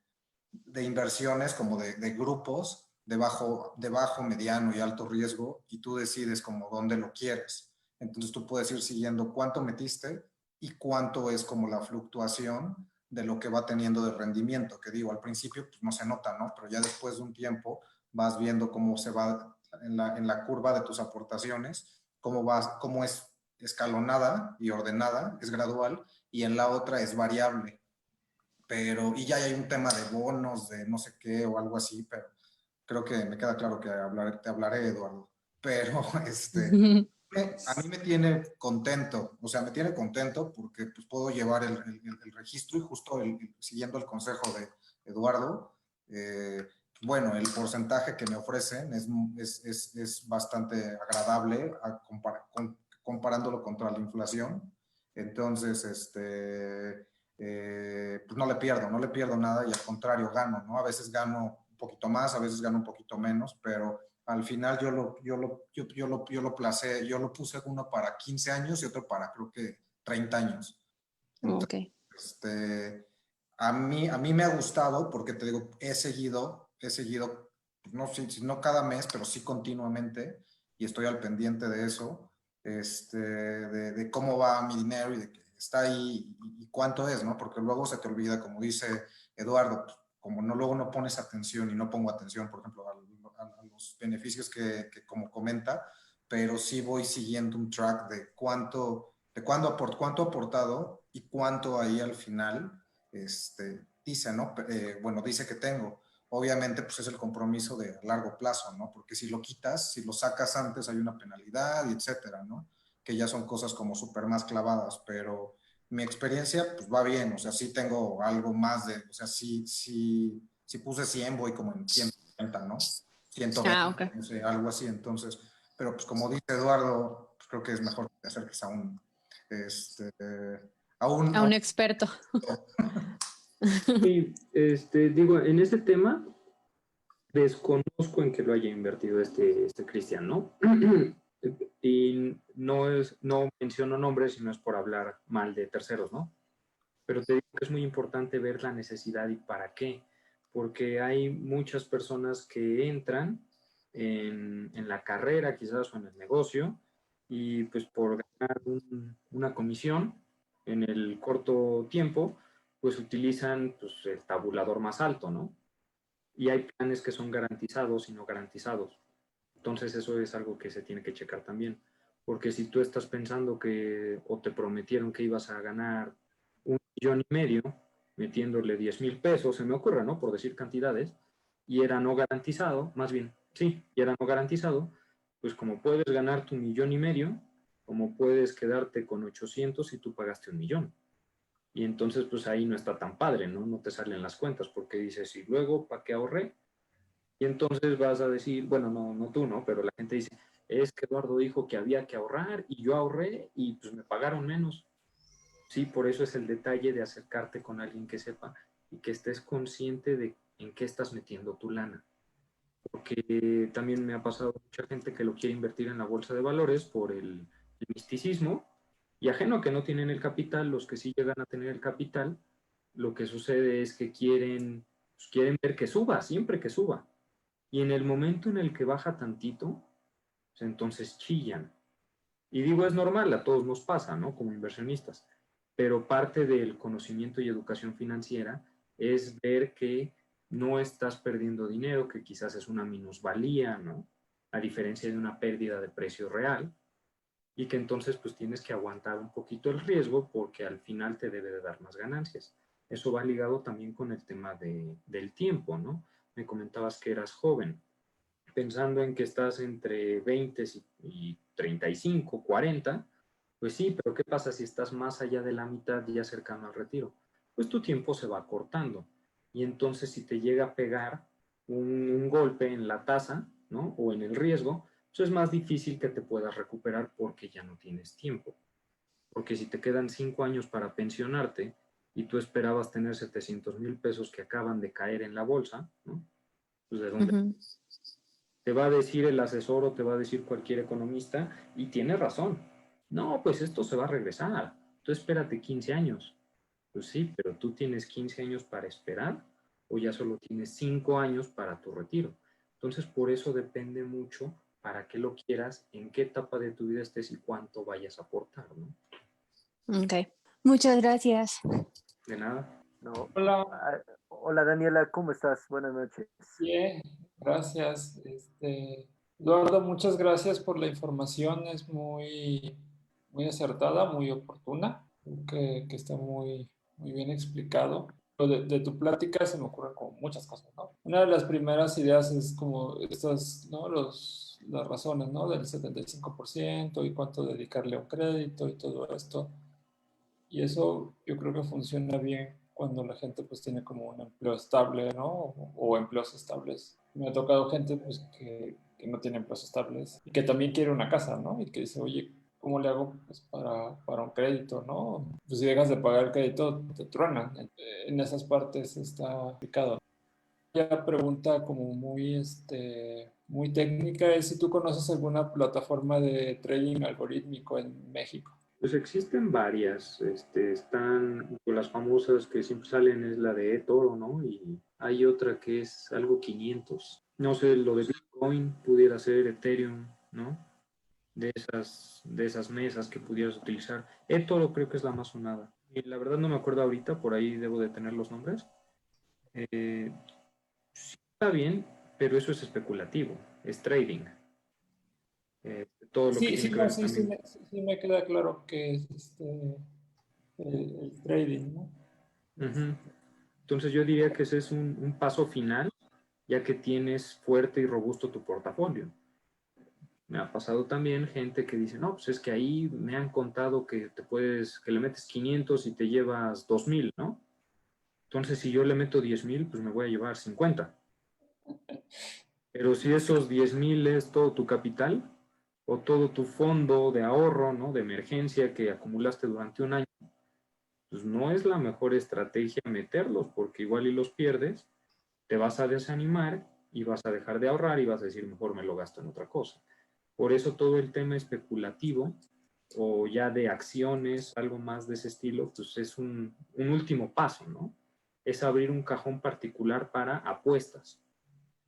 inversiones, como de grupos de bajo, mediano y alto riesgo, y tú decides como dónde lo quieres. Entonces tú puedes ir siguiendo cuánto metiste y cuánto es como la fluctuación de lo que va teniendo de rendimiento, que digo, al principio pues no se nota, ¿no? Pero ya después de un tiempo vas viendo cómo se va en la curva de tus aportaciones, cómo es escalonada y ordenada, es gradual, y en la otra es variable. Pero, y ya hay un tema de bonos, de no sé qué o algo así, pero creo que me queda claro que te hablaré, Eduardo. Pero a mí me tiene contento, o sea, me tiene contento porque pues, puedo llevar el registro y justo siguiendo el consejo de Eduardo, bueno, el porcentaje que me ofrecen es bastante agradable comparándolo contra la inflación. Entonces, pues no le pierdo nada y al contrario gano, ¿no? A veces gano un poquito más, a veces gano un poquito menos, pero al final yo lo puse uno para 15 años y otro para creo que 30 años. Entonces, Ok. a mí me ha gustado porque te digo, he seguido, no sé si no cada mes, pero sí continuamente, y estoy al pendiente de eso, de cómo va mi dinero y de que está ahí y cuánto es, ¿no? Porque luego se te olvida, como dice Eduardo, pues, como no luego no pones atención y no pongo atención, por ejemplo, a los beneficios que como comenta, pero sí voy siguiendo un track de cuánto ha aportado y cuánto ahí al final dice, ¿no? Bueno, dice que tengo. Obviamente, pues es el compromiso de largo plazo, ¿no? Porque si lo quitas, si lo sacas antes, hay una penalidad y etcétera, ¿no? Que ya son cosas como súper más clavadas, pero mi experiencia, pues va bien, o sea, sí tengo algo más o sea, sí puse 100, voy como en 130, ¿no? 120, Ok. no sé, algo así, entonces, pero pues como dice Eduardo, pues creo que es mejor que te acerques este, A un experto. Sí, digo, en ese tema desconozco en que lo haya invertido este Cristian, ¿no? Y no menciono nombres y no es por hablar mal de terceros, ¿no? Pero te digo que es muy importante ver la necesidad y para qué, porque hay muchas personas que entran en la carrera quizás o en el negocio y pues por ganar una comisión en el corto tiempo, pues utilizan pues, el tabulador más alto, ¿no? Y hay planes que son garantizados y no garantizados. Entonces eso es algo que se tiene que checar también. Porque si tú estás pensando que o te prometieron que ibas a ganar 1,5 millones metiéndole 10,000 pesos, se me ocurre, ¿no? Por decir cantidades, y era no garantizado, más bien, sí, y era no garantizado, pues como puedes ganar tu 1,5 millones, como puedes quedarte con 800 si tú pagaste 1 millón. Y entonces, pues ahí no está tan padre, ¿no? No te salen las cuentas porque dices, y luego, ¿para qué ahorré? Y entonces vas a decir, bueno, no tú, ¿no? Pero la gente dice, es que Eduardo dijo que había que ahorrar y yo ahorré y pues me pagaron menos. Sí, por eso es el detalle de acercarte con alguien que sepa y que estés consciente de en qué estás metiendo tu lana. Porque también me ha pasado mucha gente que lo quiere invertir en la bolsa de valores por el misticismo y ajeno a que no tienen el capital, los que sí llegan a tener el capital, lo que sucede es que quieren ver que suba, siempre que suba. Y en el momento en el que baja tantito, pues entonces chillan. Y digo, es normal, a todos nos pasa, ¿no? Como inversionistas. Pero parte del conocimiento y educación financiera es ver que no estás perdiendo dinero, que quizás es una minusvalía, ¿no? A diferencia de una pérdida de precio real, y que entonces pues tienes que aguantar un poquito el riesgo porque al final te debe de dar más ganancias. Eso va ligado también con el tema del tiempo, ¿no? Me comentabas que eras joven, pensando en que estás entre 20 y 35, 40, pues sí, pero ¿qué pasa si estás más allá de la mitad ya cercano al retiro? Pues tu tiempo se va acortando. Y entonces si te llega a pegar un golpe en la tasa, ¿no? O en el riesgo, pues es más difícil que te puedas recuperar porque ya no tienes tiempo. Porque si te quedan 5 años para pensionarte y tú esperabas tener 700,000 pesos que acaban de caer en la bolsa, ¿no? Pues de dónde. Te va a decir el asesor o te va a decir cualquier economista y tiene razón. No, pues esto se va a regresar. Tú espérate 15 años. Pues sí, pero tú tienes 15 años para esperar o ya solo tienes 5 años para tu retiro. Entonces, por eso depende mucho para qué lo quieras, en qué etapa de tu vida estés y cuánto vayas a aportar, ¿no? Ok. Muchas gracias. De nada. No. Hola, Hola Daniela, ¿cómo estás? Buenas noches. bien, gracias. Eduardo, muchas gracias por la información, es muy acertada, muy oportuna, creo que está muy bien explicado. De tu plática se me ocurren como muchas cosas, ¿no? Una de las primeras ideas es como estas, ¿no? Las razones, ¿no? Del 75% y cuánto dedicarle a un crédito y todo esto. Y eso yo creo que funciona bien cuando la gente pues tiene como un empleo estable, ¿no? O empleos estables. Me ha tocado gente pues que no tiene empleos estables y que también quiere una casa, ¿no? Y que dice, oye, ¿cómo le hago pues, para un crédito, ¿no? Pues si dejas de pagar el crédito, te truenan. En esas partes está complicado. La pregunta como muy técnica es si tú conoces alguna plataforma de trading algorítmico en México. Pues existen varias, están las famosas que siempre salen es la de eToro, ¿no? Y hay otra que es algo 500. No sé, lo de Bitcoin pudiera ser Ethereum, ¿no? De esas mesas que pudieras utilizar. eToro creo que es la más sonada. Y la verdad no me acuerdo ahorita, por ahí debo de tener los nombres. Sí está bien, pero eso es especulativo, es trading. Todo lo que Sí, tiene sí, que no, ver sí, sí, también. sí me queda claro que es el trading, ¿no? Ujú. Entonces yo diría que ese es un paso final, ya que tienes fuerte y robusto tu portafolio. Me ha pasado también gente que dice, no, pues es que ahí me han contado que que le metes 500 y te llevas 2000, ¿no? Entonces si yo le meto 10,000, pues me voy a llevar 50. Pero si esos 10,000 es todo tu capital o todo tu fondo de ahorro, ¿no? De emergencia que acumulaste durante un año, pues no es la mejor estrategia meterlos, porque igual y los pierdes, te vas a desanimar y vas a dejar de ahorrar y vas a decir, mejor me lo gasto en otra cosa. Por eso todo el tema especulativo o ya de acciones, algo más de ese estilo, pues es un último paso, ¿no? Es abrir un cajón particular para apuestas.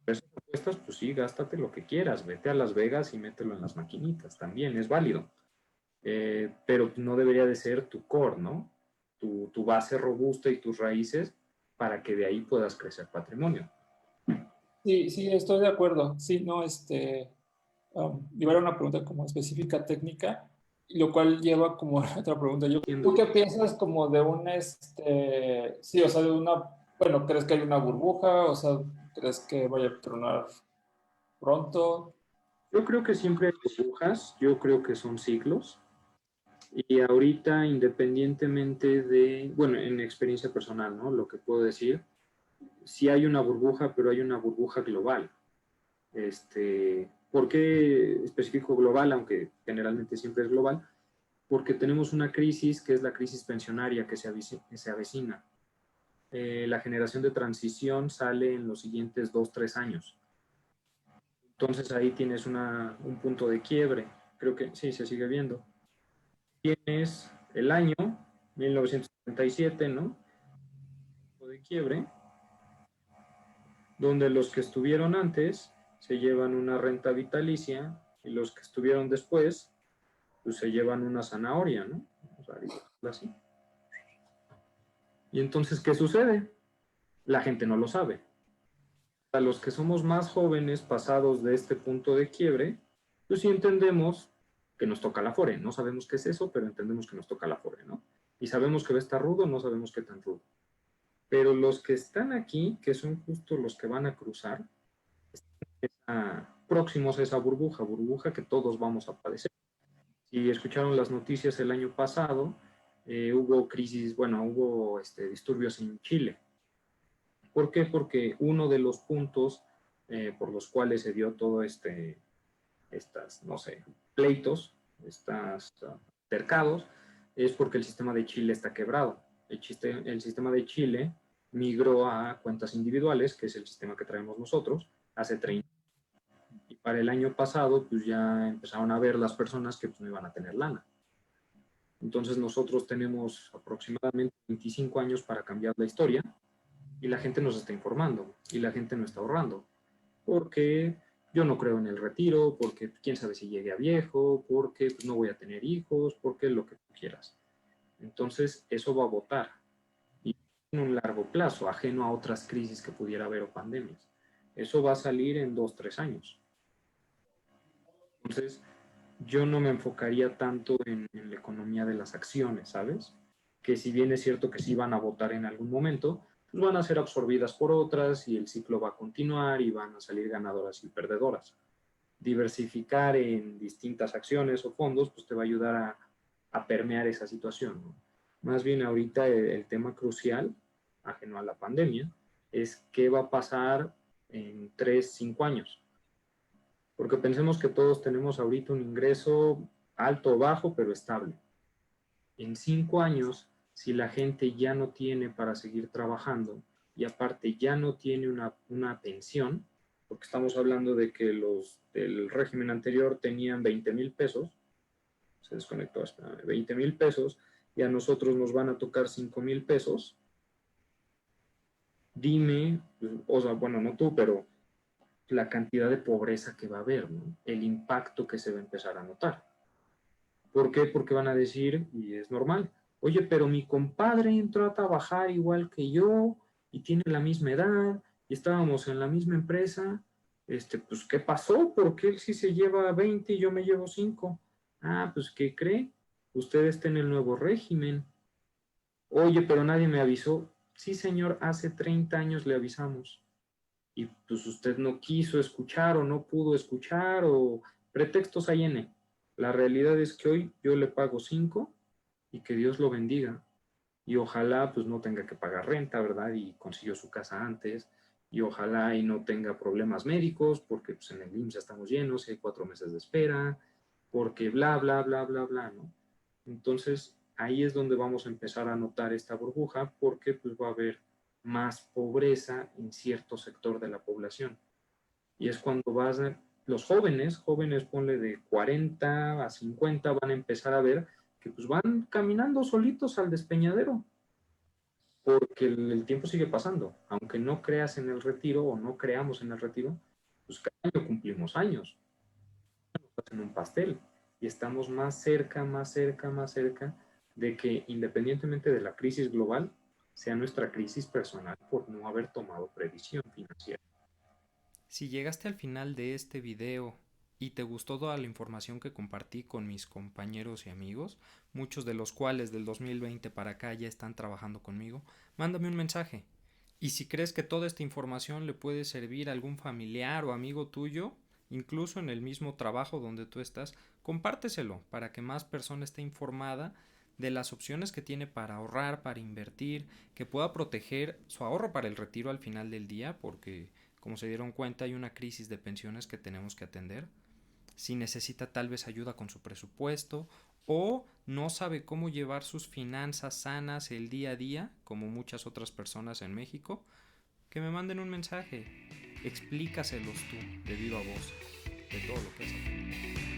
Pero esas apuestas, pues sí, gástate lo que quieras, vete a Las Vegas y mételo en las maquinitas, también es válido. Pero no debería de ser tu core, ¿no? Tu base robusta y tus raíces para que de ahí puedas crecer patrimonio. Sí, sí, estoy de acuerdo. Sí, no, iba a una pregunta como específica técnica, lo cual lleva como a otra pregunta. ¿Tú qué piensas como de sí, o sea, bueno, ¿crees que hay una burbuja? O sea, ¿crees que vaya a tronar pronto? Yo creo que siempre hay burbujas, yo creo que son ciclos. Y ahorita, independientemente de, bueno, en experiencia personal, ¿no? Lo que puedo decir, sí hay una burbuja, pero hay una burbuja global. ¿Por qué específico global, aunque generalmente siempre es global? Porque tenemos una crisis que es la crisis pensionaria que se avecina. La generación de transición sale en los siguientes 2, 3 años. Entonces ahí tienes un punto de quiebre. Creo que sí, se sigue viendo. Tienes el año 1977, ¿no? Punto de quiebre, donde los que estuvieron antes se llevan una renta vitalicia y los que estuvieron después pues se llevan una zanahoria, ¿no? Así. Y entonces, ¿qué sucede? La gente no lo sabe. A los que somos más jóvenes, pasados de este punto de quiebre, pues sí entendemos que nos toca la Afore. No sabemos qué es eso, pero entendemos que nos toca la Afore, ¿no? Y sabemos que va a estar rudo, no sabemos qué tan rudo. Pero los que están aquí, que son justo los que van a cruzar, están próximos a esa burbuja que todos vamos a padecer. Si escucharon las noticias el año pasado, hubo crisis, bueno, hubo disturbios en Chile. ¿Por qué? Porque uno de los puntos por los cuales se dio todo no sé, pleitos, cercados, es porque el sistema de Chile está quebrado. El sistema de Chile migró a cuentas individuales, que es el sistema que traemos nosotros, hace 30 años. Para el año pasado, pues ya empezaron a ver las personas que pues, no iban a tener lana. Entonces nosotros tenemos aproximadamente 25 años para cambiar la historia y la gente nos está informando y la gente no está ahorrando. Porque yo no creo en el retiro, porque quién sabe si llegue a viejo, porque pues, no voy a tener hijos, porque lo que tú quieras. Entonces eso va a votar y en un largo plazo, ajeno a otras crisis que pudiera haber o pandemias. Eso va a salir en 2, 3 años. Entonces, yo no me enfocaría tanto en la economía de las acciones, ¿sabes? Que si bien es cierto que sí van a votar en algún momento, pues van a ser absorbidas por otras y el ciclo va a continuar y van a salir ganadoras y perdedoras. Diversificar en distintas acciones o fondos, pues te va a ayudar a permear esa situación, ¿no? Más bien ahorita el tema crucial, ajeno a la pandemia, es qué va a pasar en 3, 5 años. Porque pensemos que todos tenemos ahorita un ingreso alto o bajo, pero estable. En 5 años, si la gente ya no tiene para seguir trabajando y aparte ya no tiene una pensión, porque estamos hablando de que los del régimen anterior tenían 20,000 pesos, se desconectó, 20,000 pesos, y a nosotros nos van a tocar 5,000 pesos, dime, o sea, bueno, no tú, pero la cantidad de pobreza que va a haber, ¿no? El impacto que se va a empezar a notar. ¿Por qué? Porque van a decir, y es normal, oye, pero mi compadre entró a trabajar igual que yo y tiene la misma edad y estábamos en la misma empresa, pues, ¿qué pasó? ¿Por qué él sí se lleva 20 y yo me llevo 5? Ah, pues, ¿qué cree? Usted está en el nuevo régimen. Oye, pero nadie me avisó. Sí, señor, hace 30 años le avisamos. Y pues usted no quiso escuchar o no pudo escuchar o pretextos hay N. La realidad es que hoy yo le pago 5 y que Dios lo bendiga. Y ojalá pues no tenga que pagar renta, ¿verdad? Y consiguió su casa antes. Y ojalá y no tenga problemas médicos porque pues en el IMSS ya estamos llenos y hay 4 meses de espera. Porque bla, bla, bla, bla, bla, ¿no? Entonces ahí es donde vamos a empezar a notar esta burbuja porque pues va a haber más pobreza en cierto sector de la población. Y es cuando los jóvenes, ponle de 40 a 50, van a empezar a ver que pues van caminando solitos al despeñadero, porque el tiempo sigue pasando. Aunque no creas en el retiro o no creamos en el retiro, pues cada año cumplimos años, en un pastel, y estamos más cerca, más cerca, más cerca de que independientemente de la crisis global, sea nuestra crisis personal por no haber tomado previsión financiera. Si llegaste al final de este video y te gustó toda la información que compartí con mis compañeros y amigos, muchos de los cuales del 2020 para acá ya están trabajando conmigo, mándame un mensaje. Y si crees que toda esta información le puede servir a algún familiar o amigo tuyo, incluso en el mismo trabajo donde tú estás, compárteselo para que más personas esté informada de las opciones que tiene para ahorrar, para invertir, que pueda proteger su ahorro para el retiro al final del día, porque como se dieron cuenta hay una crisis de pensiones que tenemos que atender. Si necesita tal vez ayuda con su presupuesto o no sabe cómo llevar sus finanzas sanas el día a día, como muchas otras personas en México, que me manden un mensaje. Explícaselos tú, de viva voz, de todo lo que has aprendido.